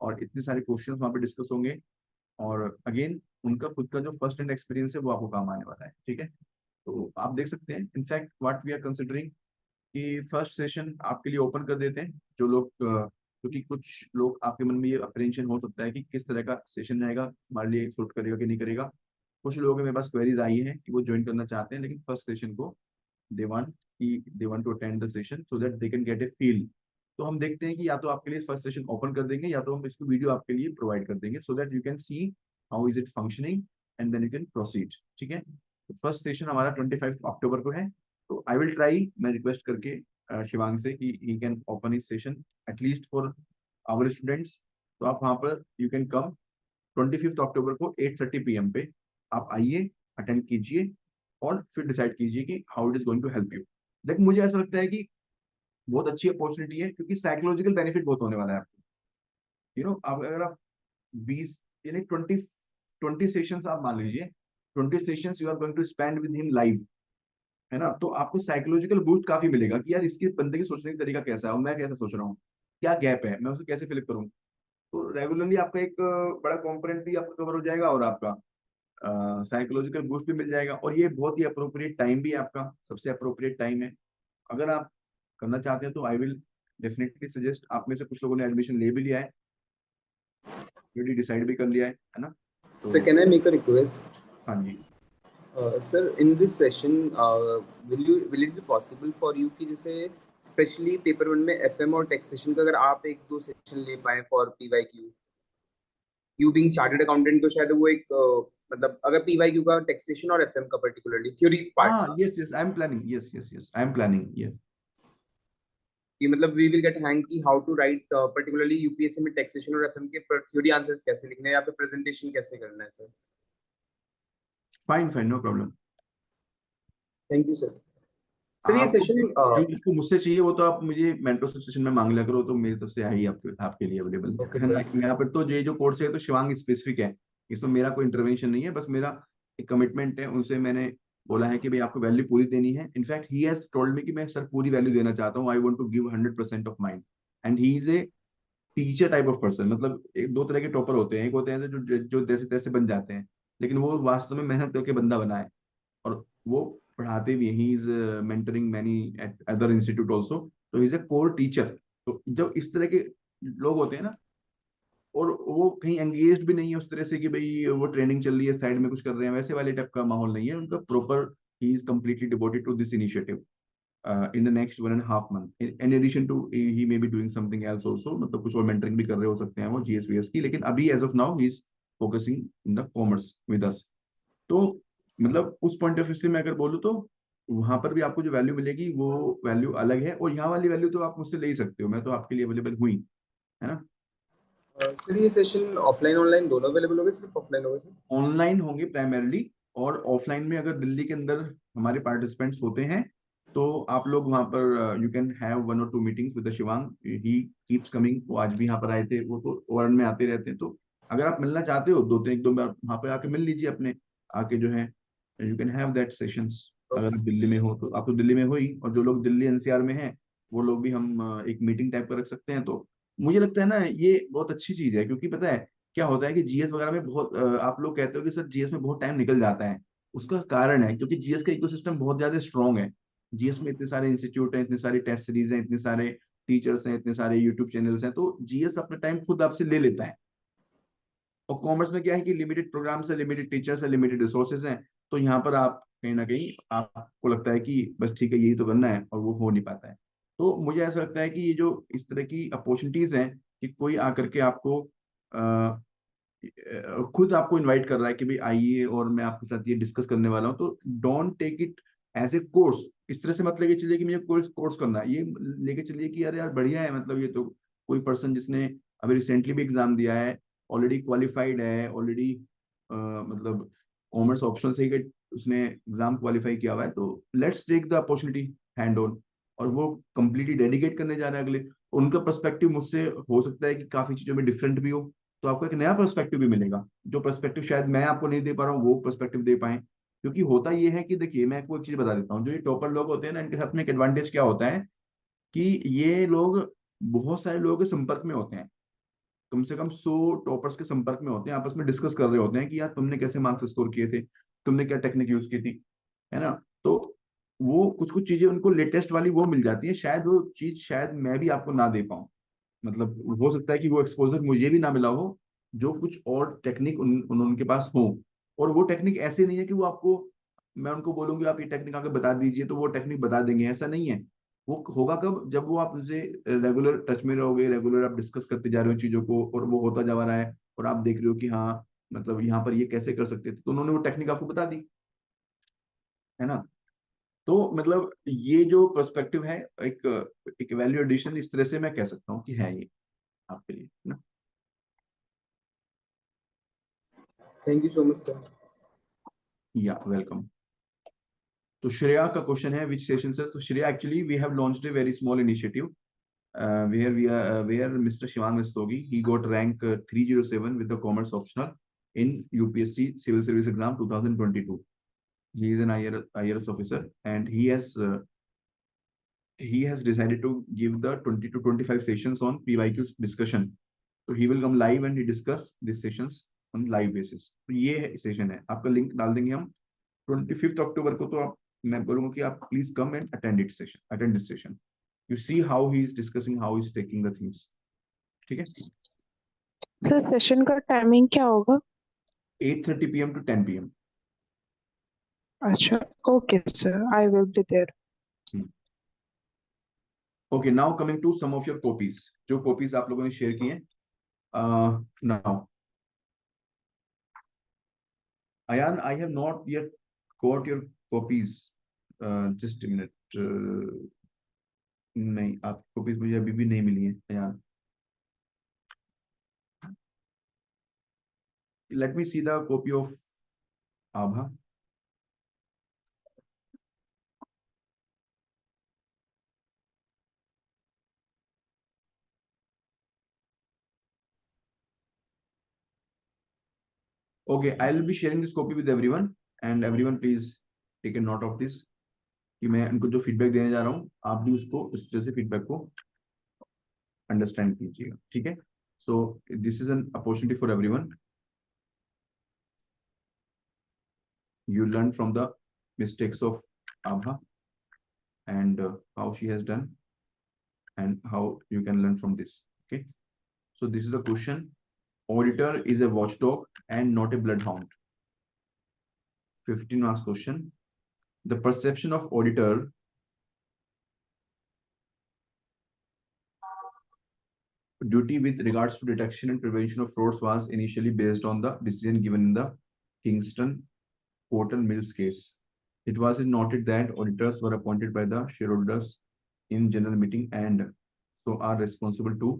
Speaker 1: और इतने सारे क्वेश्चन वहाँ पे डिस्कस होंगे, और अगेन उनका खुद का जो फर्स्ट हैंड एक्सपीरियंस है वो आपको काम आने वाला है। ठीक है, तो आप देख सकते हैं। In fact what we are considering कि फर्स्ट सेशन आपके लिए ओपन कर देते हैं, जो लोग क्योंकि कुछ लोग आपके मन में ये अप्रेंशन हो सकता है कि किस तरह का सेशन रहेगा, हमारे लिए सूट करेगा कि नहीं करेगा। कुछ लोगों के मेरे पास क्वेरीज आई हैं कि वो ज्वाइन करना चाहते हैं, लेकिन फर्स्ट सेशन को they want to attend the session so that they can get a feel. तो हम देखते हैं कि या तो आपके लिए फर्स्ट सेशन ओपन कर देंगे, या तो हम इसको वीडियो आपके लिए प्रोवाइड कर देंगे, so that you can see how is it functioning and then you can proceed. ठीक है, तो फर्स्ट सेशन हमारा 25 अक्टूबर को है, तो आई विल ट्राई, मैं रिक्वेस्ट करके शिवांग से कि he can open his session at least for our students. तो आप वहां पर यू कैन कम 25 अक्टूबर को 8:30 PM पे आप आइए, अटेंड कीजिए, और फिर डिसाइड कीजिए कि how it is going to help you. लेकिन मुझे ऐसा लगता है कि बहुत अच्छी अपॉर्चुनिटी है, क्योंकि साइकोलॉजिकल बेनिफिट बहुत होने वाला है आपको। यू नो, अगर आप 20 यानी 20 सेशंस आप मान लीजिए, 20 sessions you are going to spend with him live, है ना, तो आपको साइकोलॉजिकल बूस्ट काफी मिलेगा कि यार इसके बंदे की सोचने का तरीका कैसा है और मैं कैसे सोच रहा हूँ, क्या गैप है, मैं उसे कैसे फिल करूँ। तो रेगुलरली आपका एक बड़ा कंपोनेंट भी आपका कवर हो जाएगा, और आपका साइकोलॉजिकल बूस्ट भी मिल जाएगा, और ये बहुत ही अप्रोप्रिएट टाइम भी आपका सबसे अप्रोप्रिएट टाइम है। अगर आप करना चाहते हैं तो आई विल डेफिनेटली सजेस्ट। आप में से कुछ लोगों ने एडमिशन ले भी लिया है, ऑलरेडी डिसाइड भी कर लिया है ना।
Speaker 8: So can I make a request?
Speaker 1: हाँ जी।
Speaker 8: Sir, in this session, will it be possible for you कि जैसे स्पेशली पेपर 1 में FM और टैक्सेशन का अगर आप 1-2 सेशन ले पाए for PYQ, you being chartered accountant, तो शायद वो एक मतलब अगर PYQ का टैक्सेशन और FM का particularly theory part
Speaker 1: yes, I am planning. Yes, I am planning. Yes.
Speaker 8: कि मतलब वी विल गेट हैंग की how to write particularly UPSC में टैक्सेशन और एफएम के थ्योरी आंसर्स कैसे लिखने हैं या फिर प्रेजेंटेशन कैसे करना है सर।
Speaker 1: Fine, no problem.
Speaker 8: Thank you sir. Sir ये सेशन
Speaker 1: जो जिसको मुझसे चाहिए वो तो आप मुझे मेंटरशिप सेशन में मांग लिया करो, तो मेरी तरफ से है ही आपके लिए अवेलेबल है ना। यहाँ पर तो ये जो कोर्स है तो शिवांग स्पेसिफिक है, इसमें मेरा कोई इंटरवेंशन नहीं है, बस मेरा एक कमिटमेंट है उनसे। मैंने बोला है कि भाई आपको वैल्यू पूरी देनी है। In fact he has told me कि मैं सर पूरी वैल्यू देना चाहता हूँ, I want to give 100% of mind. And he is a teacher type of person. मतलब एक दो तरह के टॉपर होते हैं, एक होते हैं जो जैसे तैसे बन जाते हैं, लेकिन वो वास्तव में मेहनत करके बंदा बना है और वो पढ़ाते भी हैं। He is mentoring many at other institute also, तो he is a core teacher. तो जब इस तरह के लोग होते हैं ना, और वो कहीं एंगेज्ड भी नहीं है उस तरह से कि भाई वो ट्रेनिंग चल रही है साइड में कुछ कर रहे हैं, वैसे वाले टाइप का माहौल नहीं है उनका। Proper he is completely devoted to this initiative in the next 1.5 month. In addition to he may be doing something else also, मतलब कुछ और mentoring भी कर रहे हो सकते हैं वो GSVS की, लेकिन अभी as of now he is focusing in the commerce with us. तो मतलब उस पॉइंट ऑफ व्यू से मैं अगर बोलूँ तो वहां पर भी आपको जो वैल्यू मिलेगी वो वैल्यू अलग है, और यहाँ वाली वैल्यू तो आप मुझसे ले ही सकते हो, मैं तो आपके लिए अवेलेबल हुई, है ना।
Speaker 8: सर ये सेशन ऑफलाइन ऑनलाइन दोनों अवेलेबल होंगे, सिर्फ ऑफलाइन होगा सर?
Speaker 1: ऑनलाइन होंगे प्राइमरली, और ऑफलाइन में अगर दिल्ली के अंदर हमारे पार्टिसिपेंट्स होते हैं तो आप लोग वहां पर you can have 1 or 2 meetings with Shivang. He keeps coming, वो आज भी यहाँ पर आए थे, वो तो ओवन में आते रहते हैं। तो अगर आप मिलना चाहते हो एक दो बार वहां पे आके मिल लीजिए अपने, आके जो है you can have that sessions. अगर आप दिल्ली में हो तो आप तो दिल्ली में हो ही, और जो लोग दिल्ली NCR में हैं वो लोग भी हम एक मीटिंग टाइप का रख सकते हैं। तो मुझे लगता है ना ये बहुत अच्छी चीज है, क्योंकि पता है क्या होता है कि जीएस वगैरह में बहुत आप लोग कहते हो कि सर जीएस में बहुत टाइम निकल जाता है। उसका कारण है क्योंकि जीएस का इकोसिस्टम बहुत ज्यादा स्ट्रांग है। जीएस में इतने सारे इंस्टीट्यूट हैं, इतने सारे टेस्ट सीरीज हैं, इतने सारे टीचर्स हैं, इतने सारे यूट्यूब चैनल्स हैं, तो जीएस अपना टाइम खुद आपसे ले लेता है। और कॉमर्स में क्या है कि लिमिटेड प्रोग्राम्स है, लिमिटेड टीचर्स है, लिमिटेड रिसोर्सेज हैं। तो यहाँ पर आप कहीं ना कहीं आपको लगता है कि बस ठीक है यही तो करना है, और वो हो नहीं पाता है। तो मुझे ऐसा लगता है कि ये जो इस तरह की अपॉर्चुनिटीज हैं कि कोई आकर के आपको खुद आपको इनवाइट कर रहा है कि भाई आइए और मैं आपके साथ ये डिस्कस करने वाला हूँ, तो don't take it as a course. इस तरह से मत लेके चलिए कि मुझे कोर्स करना है, ये लेके चलिए कि यार बढ़िया है, मतलब ये तो कोई पर्सन जिसने अभी रिसेंटली भी एग्जाम दिया है, ऑलरेडी क्वालिफाइड है, ऑलरेडी मतलब कॉमर्स ऑप्शन से ही उसने एग्जाम क्वालिफाई किया हुआ है, तो let's take the opportunity hand on. और वो कंप्लीटली डेडिकेट करने जा रहे हैं अगले, उनका पर्सपेक्टिव मुझसे हो सकता है कि काफी चीजों में डिफरेंट भी हो, तो आपको एक नया पर्सपेक्टिव भी मिलेगा, जो पर्सपेक्टिव शायद मैं आपको नहीं दे पा रहा हूँ वो पर्सपेक्टिव दे पाए। क्योंकि होता ये है कि देखिए मैं आपको एक चीज बता देता हूँ, जो ये टॉपर लोग होते हैं ना, इनके साथ में एक एडवांटेज क्या होता है कि ये लोग बहुत सारे लोगों के संपर्क में होते हैं, कम से कम 100 टॉपर्स के संपर्क में होते हैं, आपस में डिस्कस कर रहे होते हैं कि यार तुमने कैसे मार्क्स स्कोर किए थे, तुमने क्या टेक्निक यूज की थी, है ना। तो वो कुछ कुछ चीजें उनको लेटेस्ट वाली वो मिल जाती है, शायद वो चीज शायद मैं भी आपको ना दे पाऊँ। मतलब हो सकता है कि वो एक्सपोजर मुझे भी ना मिला हो, जो कुछ और टेक्निक उनके पास हो। और वो टेक्निक ऐसे नहीं है कि वो आपको, मैं उनको बोलूंगी आप ये टेक्निक आके बता दीजिए तो वो टेक्निक बता देंगे, ऐसा नहीं है। वो होगा कब, जब वो आप उनसे रेगुलर टच में रहोगे, रेगुलर आप डिस्कस करते जा रहे हो चीजों को, और वो होता जा रहा है, और आप देख रहे हो कि हाँ मतलब यहाँ पर ये कैसे कर सकते थे, तो उन्होंने वो टेक्निक आपको बता दी, है ना। तो मतलब ये जो पर्सपेक्टिव है, एक एक वैल्यू एडिशन इस तरह से मैं कह सकता हूँ कि है ये आपके लिए, है ना।
Speaker 8: Thank you so much sir.
Speaker 1: Yeah welcome. तो श्रेया का क्वेश्चन है विच सेशन सर। तो Shreya actually we have launched a very small initiative where Mr. Shivang Rastogi he got rank 307 with the commerce optional in UPSC Civil Service Exam 2022. He is an IRS officer, and he has decided to give the 20 to 25 sessions on PYQ discussion. So he will come live and he discuss these sessions on live basis. तो ये session है, आपका link डाल देंगे हम 25 अक्टूबर को। तो आप, मैं बोलूंगा कि आप please come and attend this session. You see how he is discussing, how he is taking the things. ठीक है।
Speaker 6: सर सेशन का टाइमिंग क्या होगा?
Speaker 1: 8:30 PM to 10 PM।
Speaker 6: अच्छा, okay sir, I will be there.
Speaker 1: Okay, now coming to some of your copies, जो copies आप लोगों ने शेयर की हैं। Now Ayan, I have not yet got your copies. Just a minute. नहीं, आपकी कॉपीज मुझे अभी भी नहीं मिली है Ayan. Let me see the copy of Abha. Okay, I will be sharing this copy with everyone, and everyone please take a note of this कि मैं उनको जो फीडबैक देने जा रहा हूँ आप भी उसको उस तरह से फीडबैक को अंडरस्टैंड कीजिएगा. ठीक है. सो this is an opportunity for everyone. You learn from the mistakes of Abha and how she has done and how you can learn from this. Okay. So this is a question. Auditor is a watchdog and not a bloodhound. 15 marks question. The perception of auditor duty with regards to detection and prevention of frauds was initially based on the decision given in the Kingston Cotton Mills case. It was noted that auditors were appointed by the shareholders in general meeting and so are responsible to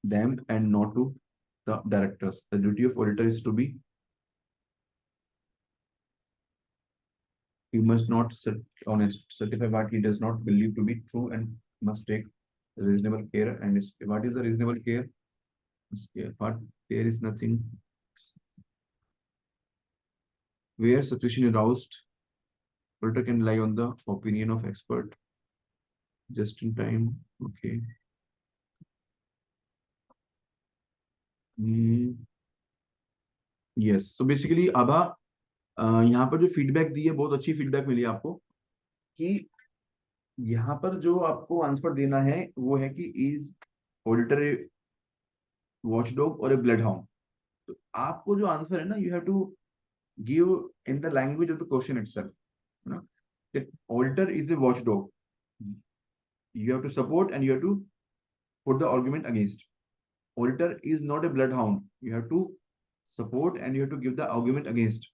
Speaker 1: them and not to the directors. The duty of auditor is to be, he must not certify what he does not believe to be true and must take reasonable care. And what is the reasonable care? What there is nothing where suspicion is aroused. Auditor can rely on the opinion of expert. Just in time. Okay. Yes. So basically Abha यहाँ पर जो feedback दी है बहुत अच्छी feedback मिली आपको कि यहाँ पर जो आपको आंसर देना है वो है कि इज ऑडिटर ए वॉचडॉग और ए ब्लड हाउंड. तो आपको जो आंसर है ना you have to give in the language of the question itself. है ना. That auditor is a watchdog. You have to support and you have to put the argument against. Auditor is not a bloodhound. You have to support and you have to give the argument against.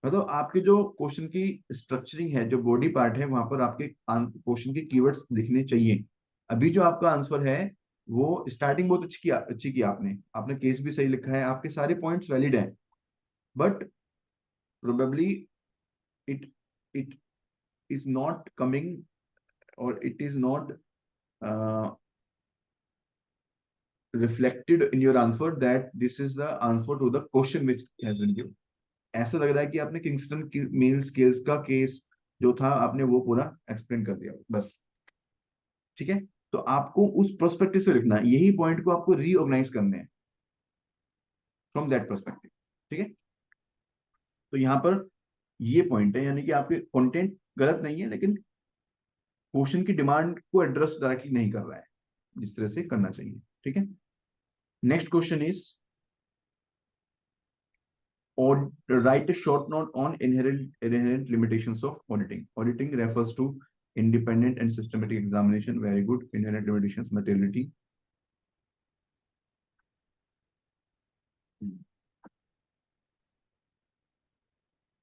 Speaker 1: मतलब आपके जो question की structuring है जो body part है वहां पर आपके क्वेश्चन के कीवर्ड्स दिखने चाहिए. अभी जो आपका आंसर है वो स्टार्टिंग बहुत अच्छी की आपने केस भी सही लिखा है, आपके सारे पॉइंट्स वैलिड हैं, but probably it it is not coming or it is not reflected in your answer that this is the answer to the question which has been given. ऐसा लग रहा है कि आपने किंगस्टन मिल्स केस का case जो था आपने वो पूरा एक्सप्लेन कर दिया बस. ठीक है. तो आपको उस पर्सपेक्टिव से लिखना है, यही पॉइंट को आपको रीऑर्गेनाइज करने हैं फ्रॉम दैट पर्सपेक्टिव. ठीक है. तो यहाँ पर ये पॉइंट है, यानी कि आपके कंटेंट गलत नहीं है लेकिन क्वेश्चन की डिमांड को एड्रेस डायरेक्टली नहीं कर रहा है जिस तरह से करना चाहिए. ठीक है. Next question is or write a short note on inherent limitations of auditing. Auditing refers to independent and systematic examination. Very good. Inherent limitations, materiality.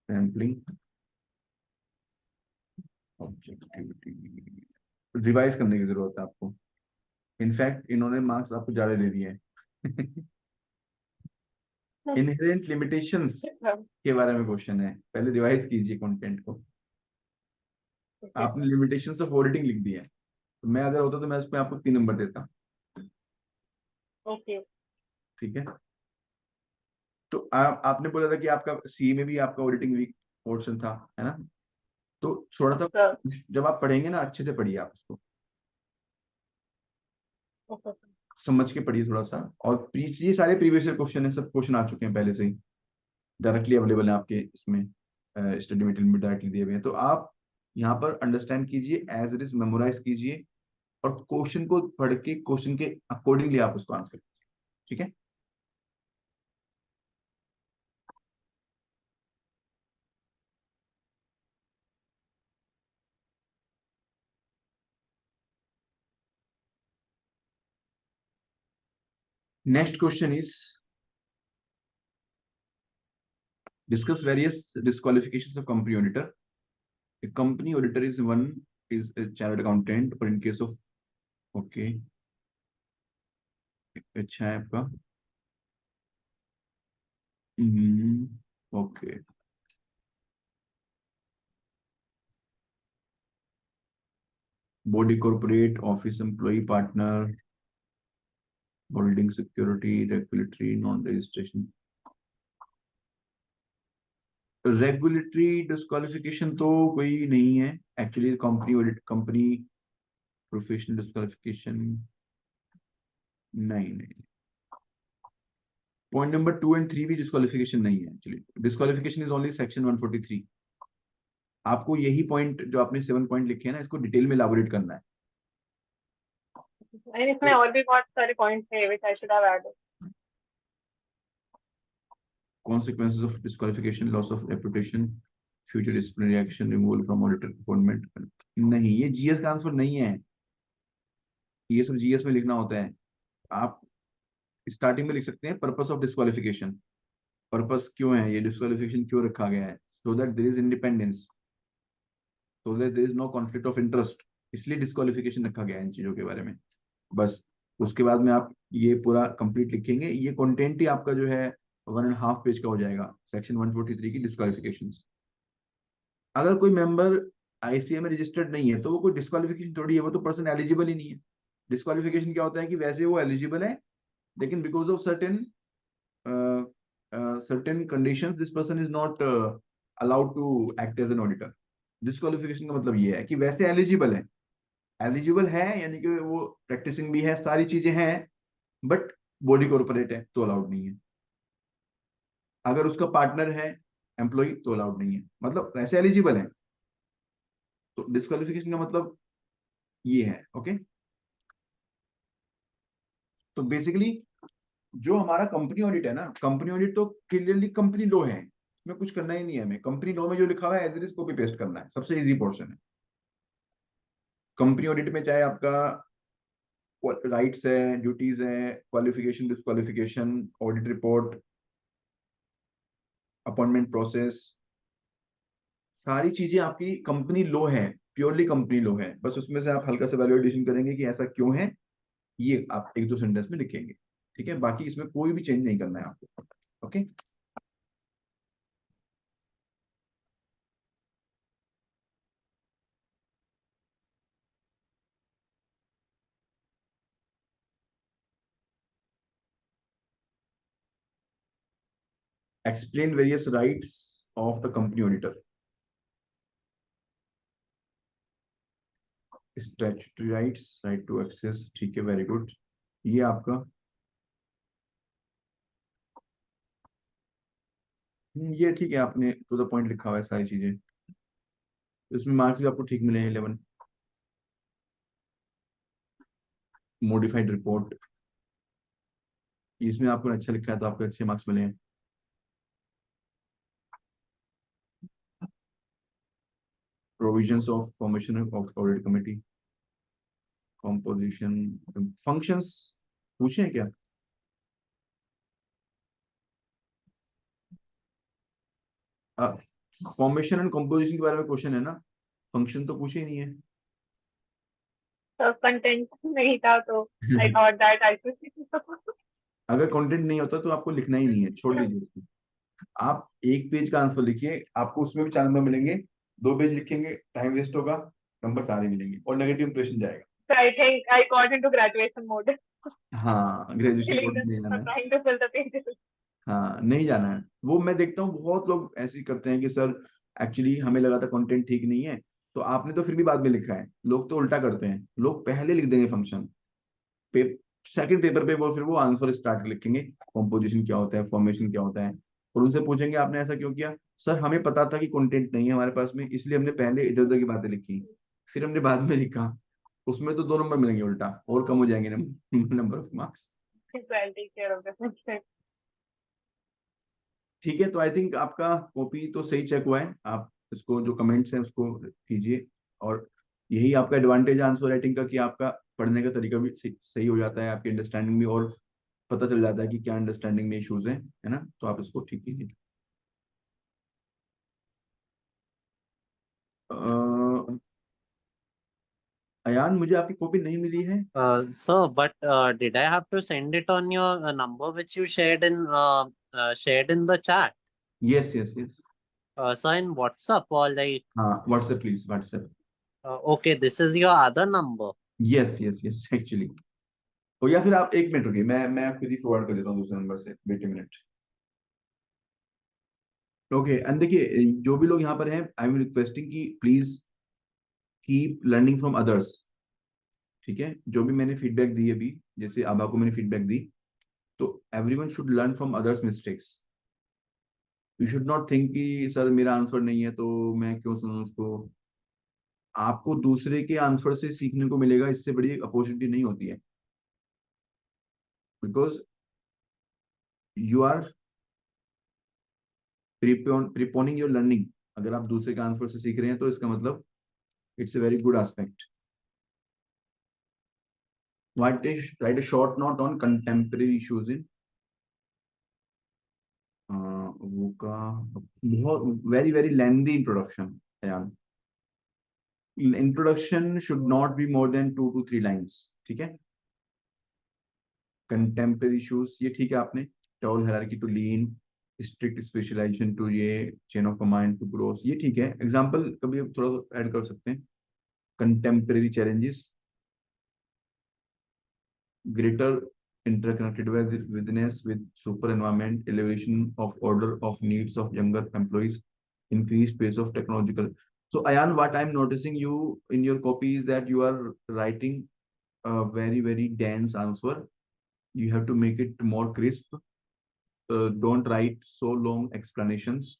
Speaker 1: Sampling. Objectivity. Revise करने की जरूरत है आपको. इनफैक्ट इन्होंने मार्क्स आपको ज्यादा दे दिए हैं. इनहेरेंट लिमिटेशंस के बारे में क्वेश्चन है, पहले रिवाइज कीजिए कंटेंट को. आपने लिमिटेशंस ऑफ ऑडिटिंग लिख दी है, तो मैं अगर होता तो मैं उसमें आपको 3 नंबर देता.
Speaker 4: ओके.
Speaker 1: ठीक है. तो आपने बोला था कि आपका सी में भी आपका ऑडिटिंग वीक पोर्शन था, है ना. तो थोड़ा सा जब आप पढ़ेंगे ना अच्छे से पढ़िए, आप उसको समझ के पढ़िए थोड़ा सा. और ये सारे प्रीवियस ईयर क्वेश्चन है, सब क्वेश्चन आ चुके हैं पहले से ही, डायरेक्टली अवेलेबल है आपके इसमें स्टडी मटेरियल में डायरेक्टली दिए हुए हैं. तो आप यहाँ पर अंडरस्टैंड कीजिए, एज इट इज मेमोराइज कीजिए और क्वेश्चन को पढ़ के क्वेश्चन के अकॉर्डिंगली आप उसको आंसर कीजिए. ठीक है. Next question is Discuss various disqualifications of company auditor. A company auditor is a chartered accountant, or in case of okay, अच्छा है आपका okay body corporate office employ partner holding security regulatory non registration regulatory disqualification तो कोई नहीं है actually company audit company professional disqualification नहीं point number 2 and 3 भी disqualification नहीं है actually disqualification is only section 143 आपको यही पॉइंट जो आपने 7 पॉइंट लिखे हैं ना इसको डिटेल में इलाबोरेट करना है
Speaker 4: And इसमें और भी बहुत सारे पॉइंट्स थे which I should have added.
Speaker 1: Consequences of disqualification, loss of reputation, future disciplinary action, removal from auditor appointment. नहीं ये जीएस का आंसर नहीं है ये सब जीएस में लिखना होता है आप स्टार्टिंग में लिख सकते हैं पर्पस ऑफ डिस्क्वालिफिकेशन पर्पस क्यों है ये डिस्क्वालिफिकेशन क्यों रखा गया है so that there is independence so that there is no conflict of interest इसलिए डिस्क्वालिफिकेशन रखा गया है इन चीजों के बारे में बस उसके बाद में आप ये पूरा कंप्लीट लिखेंगे ये कंटेंट ही आपका जो है 1.5 पेज का हो जाएगा सेक्शन 143 की डिस्क्वालिफिकेशन अगर कोई मेंबर आईसीए में रजिस्टर्ड नहीं है तो वो कोई डिस्क्वालिफिकेशन थोड़ी है वो तो पर्सन एलिजिबल ही नहीं है डिस्क्वालिफिकेशन क्या होता है कि वैसे वो एलिजिबल है लेकिन because of certain conditions this person is not allowed to act as an auditor disqualification का मतलब ये है कि वैसे एलिजिबल है यानी कि वो प्रैक्टिसिंग भी है सारी चीजें हैं बट बॉडी कॉर्पोरेट है तो अलाउड नहीं है अगर उसका पार्टनर है एम्प्लॉय तो अलाउड नहीं है मतलब वैसे एलिजिबल है तो डिस्क्वालिफिकेशन का मतलब ये है ओके तो बेसिकली जो हमारा कंपनी ऑडिट है ना कंपनी ऑडिट तो क्लियरली कंपनी लॉ है इसमें कुछ करना ही नहीं है हमें कंपनी लॉ में जो लिखा हुआ है as it is copy paste करना है सबसे इजी पोर्शन है कंपनी ऑडिट में चाहे आपका राइट्स है ड्यूटीज है qualification disqualification audit report appointment process सारी चीजें आपकी कंपनी लॉ है प्योरली कंपनी लॉ है बस उसमें से आप हल्का सा वैल्यूएशन करेंगे कि ऐसा क्यों है ये आप 1-2 सेंटेंस में लिखेंगे ठीक है बाकी इसमें कोई भी चेंज नहीं करना है आपको okay explain various rights of the company auditor statutory rights right to access ठीक है very good ये आपका ये ठीक है आपने टू द पॉइंट लिखा हुआ है सारी चीजें इसमें मार्क्स भी आपको ठीक मिले हैं 11 मॉडिफाइड रिपोर्ट इसमें आपको अच्छा लिखा है तो आपको अच्छे मार्क्स मिले हैं provisions of formation of audit committee composition functions पूछे हैं क्या फॉर्मेशन एंड कंपोजिशन के बारे में क्वेश्चन है ना फंक्शन तो पूछे ही नहीं है
Speaker 4: So content नहीं था तो I thought that I should.
Speaker 1: अगर कंटेंट नहीं होता तो आपको लिखना ही नहीं है छोड़ दीजिए उसको आप एक पेज का आंसर लिखिए आपको उसमें भी 4 नंबर मिलेंगे 2 पेज लिखेंगे टाइम वेस्ट होगा नंबर सारे मिलेंगे और नेगेटिव इंप्रेशन जाएगा
Speaker 4: So I think I got into graduation mode.
Speaker 1: हाँ ग्रेजुएशन
Speaker 4: Filling
Speaker 1: कोड
Speaker 4: the,
Speaker 1: नहीं जाना है
Speaker 4: trying to fill the pages.
Speaker 1: हाँ नहीं जाना है वो मैं देखता हूँ बहुत लोग ऐसे करते हैं कि सर एक्चुअली हमें लगा था कंटेंट ठीक नहीं है तो आपने तो फिर भी बाद में लिखा है लोग तो उल्टा करते हैं लोग पहले लिख देंगे फंक्शन सेकंड पेपर पे वो फिर वो आंसर स्टार्ट लिखेंगे कॉम्पोजिशन क्या होता है फॉर्मेशन क्या होता है और उनसे पूछेंगे आपने ऐसा क्यों किया सर हमें पता था कि कंटेंट नहीं है हमारे पास में इसलिए हमने पहले इधर उधर की बातें लिखी फिर हमने बाद में लिखा उसमें तो 2 नंबर मिलेंगे उल्टा और कम हो जाएंगे number of marks
Speaker 4: So I'll take care of this.
Speaker 1: ठीक है तो आई थिंक आपका कॉपी तो सही चेक हुआ है आप इसको जो कमेंट्स हैं उसको कीजिए और यही आपका एडवांटेज है आंसर राइटिंग का कि आपका पढ़ने का तरीका भी सही हो जाता है आपकी अंडरस्टैंडिंग भी और पता चल जाता है कि क्या अंडरस्टैंडिंग में इश्यूज हैं है ना तो आप इसको ठीक कीजिए अयान, मुझे आपकी कॉपी नहीं मिली है।
Speaker 3: Sir, but did I have to send it on your number which you shared in the chat?
Speaker 1: Yes yes yes.
Speaker 3: Sir, in WhatsApp or like?
Speaker 1: हाँ, WhatsApp please, WhatsApp.
Speaker 3: Okay, this is your other number.
Speaker 1: Yes yes yes actually. तो या फिर आप 1 minute रुकिए, मैं खुद ही forward कर देता हूँ दूसरे नंबर से, wait a minute. Okay, and देखिए जो भी लोग यहाँ पर हैं, आई एम रिक्वेस्टिंग कि please keep learning from others. ठीक है, जो भी मैंने फीडबैक दी अभी, जैसे आबा को मैंने फीडबैक दी, तो everyone should learn from others mistakes. You should not think कि सर मेरा आंसर नहीं है तो मैं क्यों सुनूं उसको। आपको दूसरे के आंसर से सीखने को मिलेगा, इससे बड़ी अपॉर्चुनिटी नहीं होती है। Because you are preponing your learning. अगर आप दूसरे के आंसर से सीख रहे हैं तो इसका मतलब it's a very good aspect. write a short note on contemporary issues in वो का बहुत very very lengthy introduction. Introduction should not be more than 2 to 3 lines. ठीक है, कंटेम्पररी इश्यूज ये ठीक है आपने, tall hierarchy to lean, strict specialisation to ये chain of command to gross, ये ठीक है। एग्जांपल कभी थोड़ा ऐड कर सकते हैं। Contemporary challenges, greater interconnected witness with super environment, elevation of order of needs of younger employees, increased pace of technological. So Ayan, what I'm noticing you in your copy is that you are writing a very very dense answer. You have to make it more crisp. Don't write so long explanations.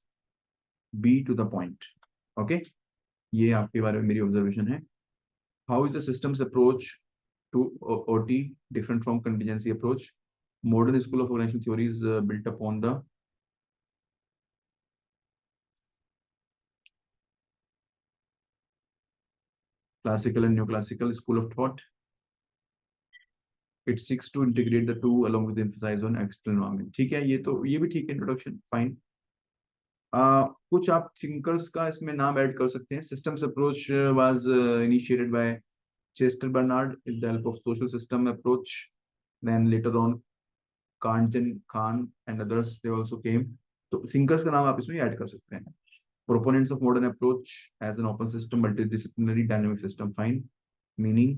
Speaker 1: Be to the point. Okay, ये आपके बारे में मेरी observation है। How is the system's approach to OT different from contingency approach? Modern school of organizational theory is built upon the classical and neoclassical school of thought. It seeks to integrate the two along with emphasize on external environment. ठीक है, ये भी ठीक है, introduction fine. कुछ आप thinkers का इसमें नाम ऐड कर सकते हैं। Systems approach was initiated by Chester Barnard with the help of social system approach, then later on Katz and Kahn and others they also came. तो थिंकर्स का नाम आप इसमें ऐड कर सकते हैं। Proponents of modern approach as an open system, multidisciplinary, dynamic system. Fine. Meaning,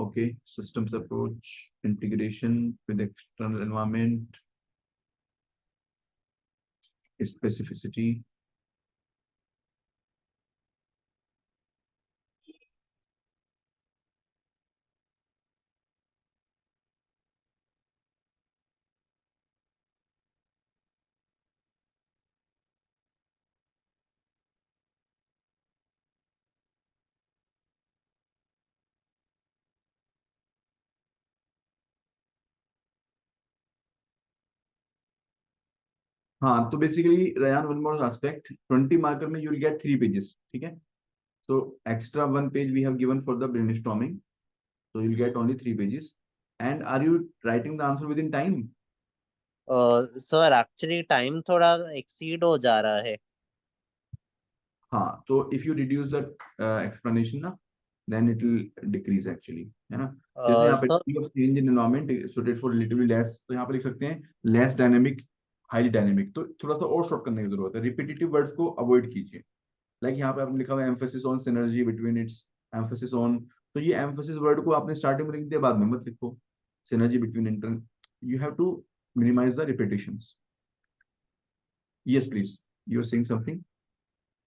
Speaker 1: okay, systems approach, integration with external environment, specificity. हाँ, तो basically Ryan, one more aspect, 20 marker में यू विल गेट 3 पेजेस। ठीक है, so extra 1 page we have given for the brainstorming, so you'll get only 3 pages. And are you writing the answer within time?
Speaker 3: Sir, actually time थोड़ा exceed हो जा रहा है।
Speaker 1: हाँ, तो if you reduce the explanation ना, then it will decrease actually, है ना। जैसे यहाँ पे
Speaker 3: Sir,
Speaker 1: degree of change in environment suited for relatively less, तो यहाँ पे लिख सकते हैं less dynamic, highly dynamic। तो थोड़ा सा और शॉर्ट करने की जरूरत है, रिपीटेटिव वर्ड्स को अवॉइड कीजिए। लाइक यहाँ पे आपने लिखा हुआ है emphasis on synergy between its, emphasis on, तो ये emphasis वर्ड को आपने स्टार्टिंग में लिख दिया, बाद में मत लिखो। synergy between intern, you have to minimize the repetitions. Yes please, you are saying something.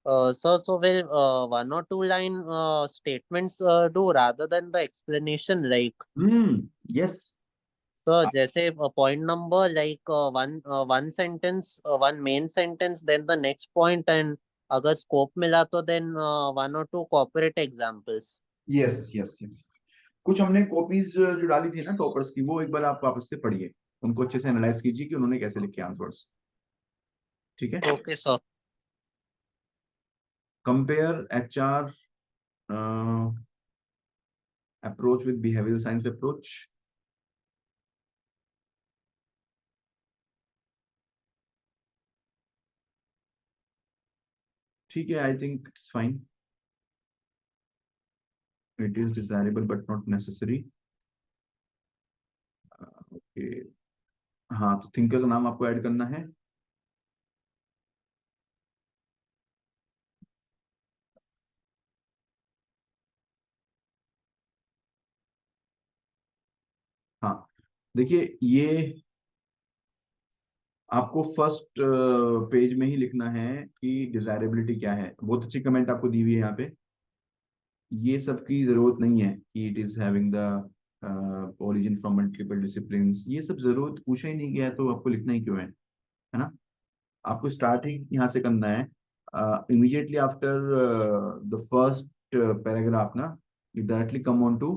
Speaker 3: sir, so will 1 or 2 line statements do rather than the explanation, like?
Speaker 1: Yes.
Speaker 3: So जैसे point number like one sentence, one main sentence, then the next point, and अगर scope मिला तो then 1 or 2 corporate examples.
Speaker 1: Yes yes yes, कुछ हमने copies जो डाली थी ना टॉपर्स की, वो एक बार आप वापस से पढ़िए, उनको अच्छे से एनालाइज कीजिए कि उन्होंने कैसे लिखे आंसर्स। ठीक है,
Speaker 3: Okay, sir.
Speaker 1: Compare HR approach with behavioural science approach. ठीक है, I think it's fine. It is desirable but not necessary. Okay. हाँ, तो थिंकर का नाम आपको ऐड करना है. हाँ, देखिए ये आपको फर्स्ट पेज में ही लिखना है कि डिजायरेबिलिटी क्या है. बहुत अच्छी कमेंट आपको दी हुई है यहाँ पे. ये सब की जरूरत नहीं है कि it is having the origin from multiple discipline. ये सब जरूरत पूछा ही नहीं गया, तो आपको लिखना ही क्यों है ना. आपको स्टार्टिंग यहाँ से करना है. Immediately after the first paragraph ना, you directly come on to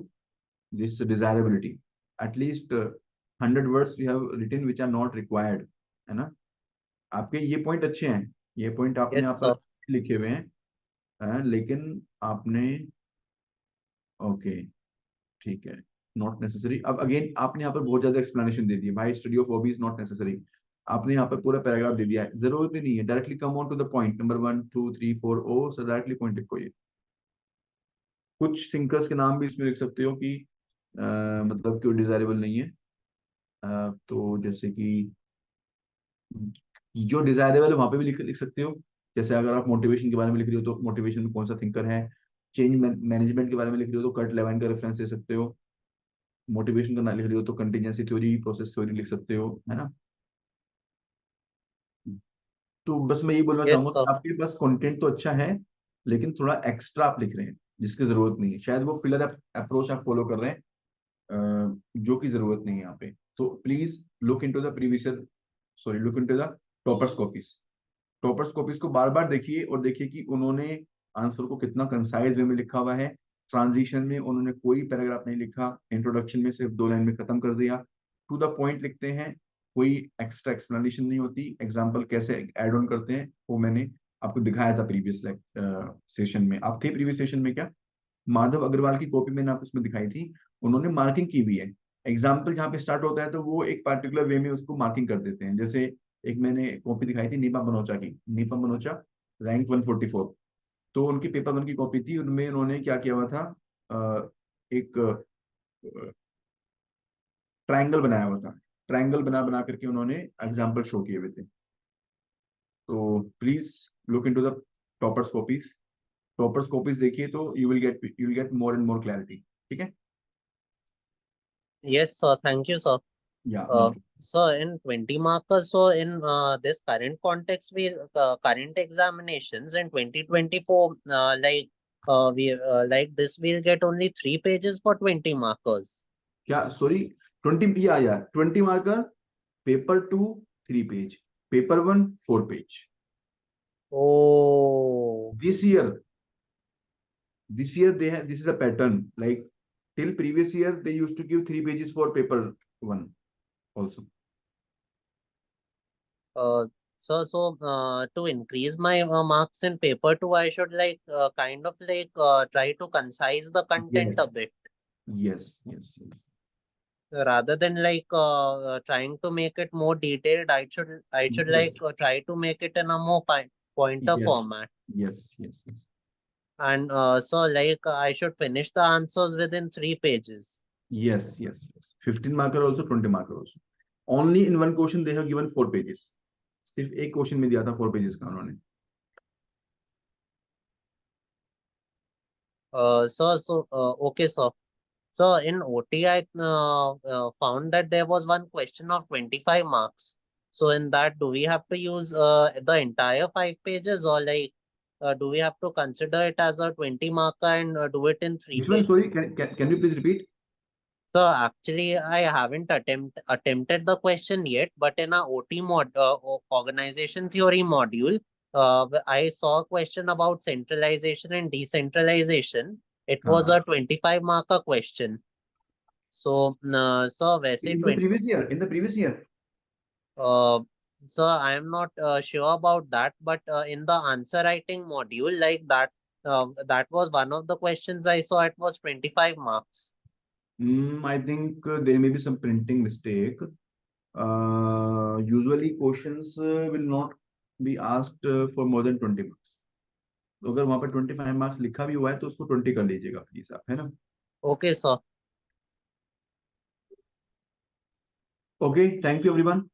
Speaker 1: this desirability. At least 100 words you have written which are not required, है ना. आपके ये पॉइंट अच्छे हैं, ये पॉइंट आपने
Speaker 3: Yes,
Speaker 1: यहाँ
Speaker 3: sir.
Speaker 1: पर लिखे हुए हैं. लेकिन आपने, ओके, ठीक है, नॉट नेसेसरी. अब अगेन आपने यहाँ पर बहुत ज्यादा एक्सप्लेनेशन दे दी है भाई. Study of hobbies not necessary. आपने यहाँ पर पूरा पैराग्राफ दे दिया है, जरूरत ही नहीं है. Directly come on to the point. Number 1 2 3 4 ओ सर, डायरेक्टली पॉइंट लिखो. ये कुछ थिंकर्स के नाम भी इसमें लिख सकते हो कि मतलब क्यों डिजायरेबल नहीं है. तो जैसे कि जो डिजायरेबल है वहां पे भी लिख लिख सकते हो. जैसे अगर आप मोटिवेशन के बारे में लिख रहे हो तो मोटिवेशन में कौन सा थिंकर है. चेंज मैनेजमेंट के बारे में लिख रहे हो तो कर्ट लेवाइन का रेफरेंस दे सकते हो. मोटिवेशन का ना लिख रहे हो तो कंटीजेंसी थ्योरी, प्रोसेस थ्योरी लिख सकते हो, है ना. तो बस मैं ये बोलना
Speaker 3: Yes,
Speaker 1: चाहूंगा कि
Speaker 3: sir.
Speaker 1: आपके पास कंटेंट तो अच्छा है, लेकिन थोड़ा एक्स्ट्रा आप लिख रहे हैं जिसकी जरूरत नहीं है. शायद वो फिलर अप्रोच आप फॉलो कर रहे हैं, जो की जरूरत नहीं है यहाँ पे. तो please look into the previous, sorry, look into the toppers copies. Toppers copies को बार बार देखिए और देखिए कि उन्होंने आंसर को कितना कंसाइज वे में लिखा हुआ है. ट्रांजिशन में उन्होंने कोई पैराग्राफ नहीं लिखा. इंट्रोडक्शन में सिर्फ 2 लाइन में खत्म कर दिया. टू द पॉइंट लिखते हैं, कोई एक्स्ट्रा एक्सप्लेनेशन नहीं होती. एग्जाम्पल कैसे ऐड ऑन करते हैं वो मैंने आपको दिखाया था प्रीवियस सेशन में. आप थे प्रीवियस सेशन में क्या? माधव अग्रवाल की कॉपी मैंने आपको उसमें दिखाई थी. उन्होंने मार्किंग की भी है. एग्जाम्पल जहाँ पे स्टार्ट होता है तो वो एक पार्टिकुलर वे में उसको मार्किंग कर देते हैं. जैसे एक मैंने कॉपी दिखाई थी नीपा मनोचा की. Nipah Manocha rank 144. तो उनकी पेपर 1 की कॉपी थी. उनमें उन्होंने क्या किया हुआ था, एक ट्राइंगल बनाया हुआ था. ट्राइंगल बना बना करके उन्होंने एग्जाम्पल शो किए हुए थे. तो please look into the toppers copies. Toppers copies देखिए तो you will get more and more clarity. ठीक है.
Speaker 3: Yes, sir. Thank you, sir.
Speaker 1: या
Speaker 3: Uh, so in 20 markers, so in this current context, we current examinations in 2024, like this, we'll get only 3 pages for 20 markers.
Speaker 1: क्या, sorry, 20, या यार 20 marker. Paper 2 3 page, paper 1 4 page.
Speaker 3: Oh,
Speaker 1: This year they have, this is a pattern. Like till previous year they used to give 3 pages for paper 1 also.
Speaker 3: uh, to increase my marks in paper 2, I should kind of try to concise the content a
Speaker 1: Yes,
Speaker 3: bit
Speaker 1: yes, yes, yes.
Speaker 3: rather than trying to make it more detailed. I should
Speaker 1: Yes,
Speaker 3: try to make it in a more pointer
Speaker 1: yes,
Speaker 3: format.
Speaker 1: yes, yes, yes.
Speaker 3: And I should finish the answers within 3 pages.
Speaker 1: Yes, yes, yes. 15 marker also, 20 marker also. Only in one question they have given 4 pages. सिर्फ एक question में दिया था 4 pages का उन्होंने.
Speaker 3: Okay, so in OT, I found that there was one question of 25 marks. So in that, do we have to use the entire 5 pages, or do we have to consider it as a 20 marker and do it in three
Speaker 1: Which one?
Speaker 3: pages?
Speaker 1: Sorry, can you please repeat?
Speaker 3: So actually, I haven't attempted the question yet, but in a OT organization theory module, I saw a question about centralization and decentralization. It was
Speaker 1: हाँ.
Speaker 3: a 25 marker question. So, वैसे
Speaker 1: In the previous year, in the previous year.
Speaker 3: uh, so I am not sure about that, but in the answer writing module, like that was one of the questions I saw. It was 25 marks.
Speaker 1: I think there may be some printing mistake. Usually questions will not be asked for more than 20 marks. तो अगर वहां पर 25 marks लिखा भी हुआ है तो उसको 20 कर लीजिएगा प्लीज आप, है ना।
Speaker 3: Okay sir.
Speaker 1: Okay, thank you everyone.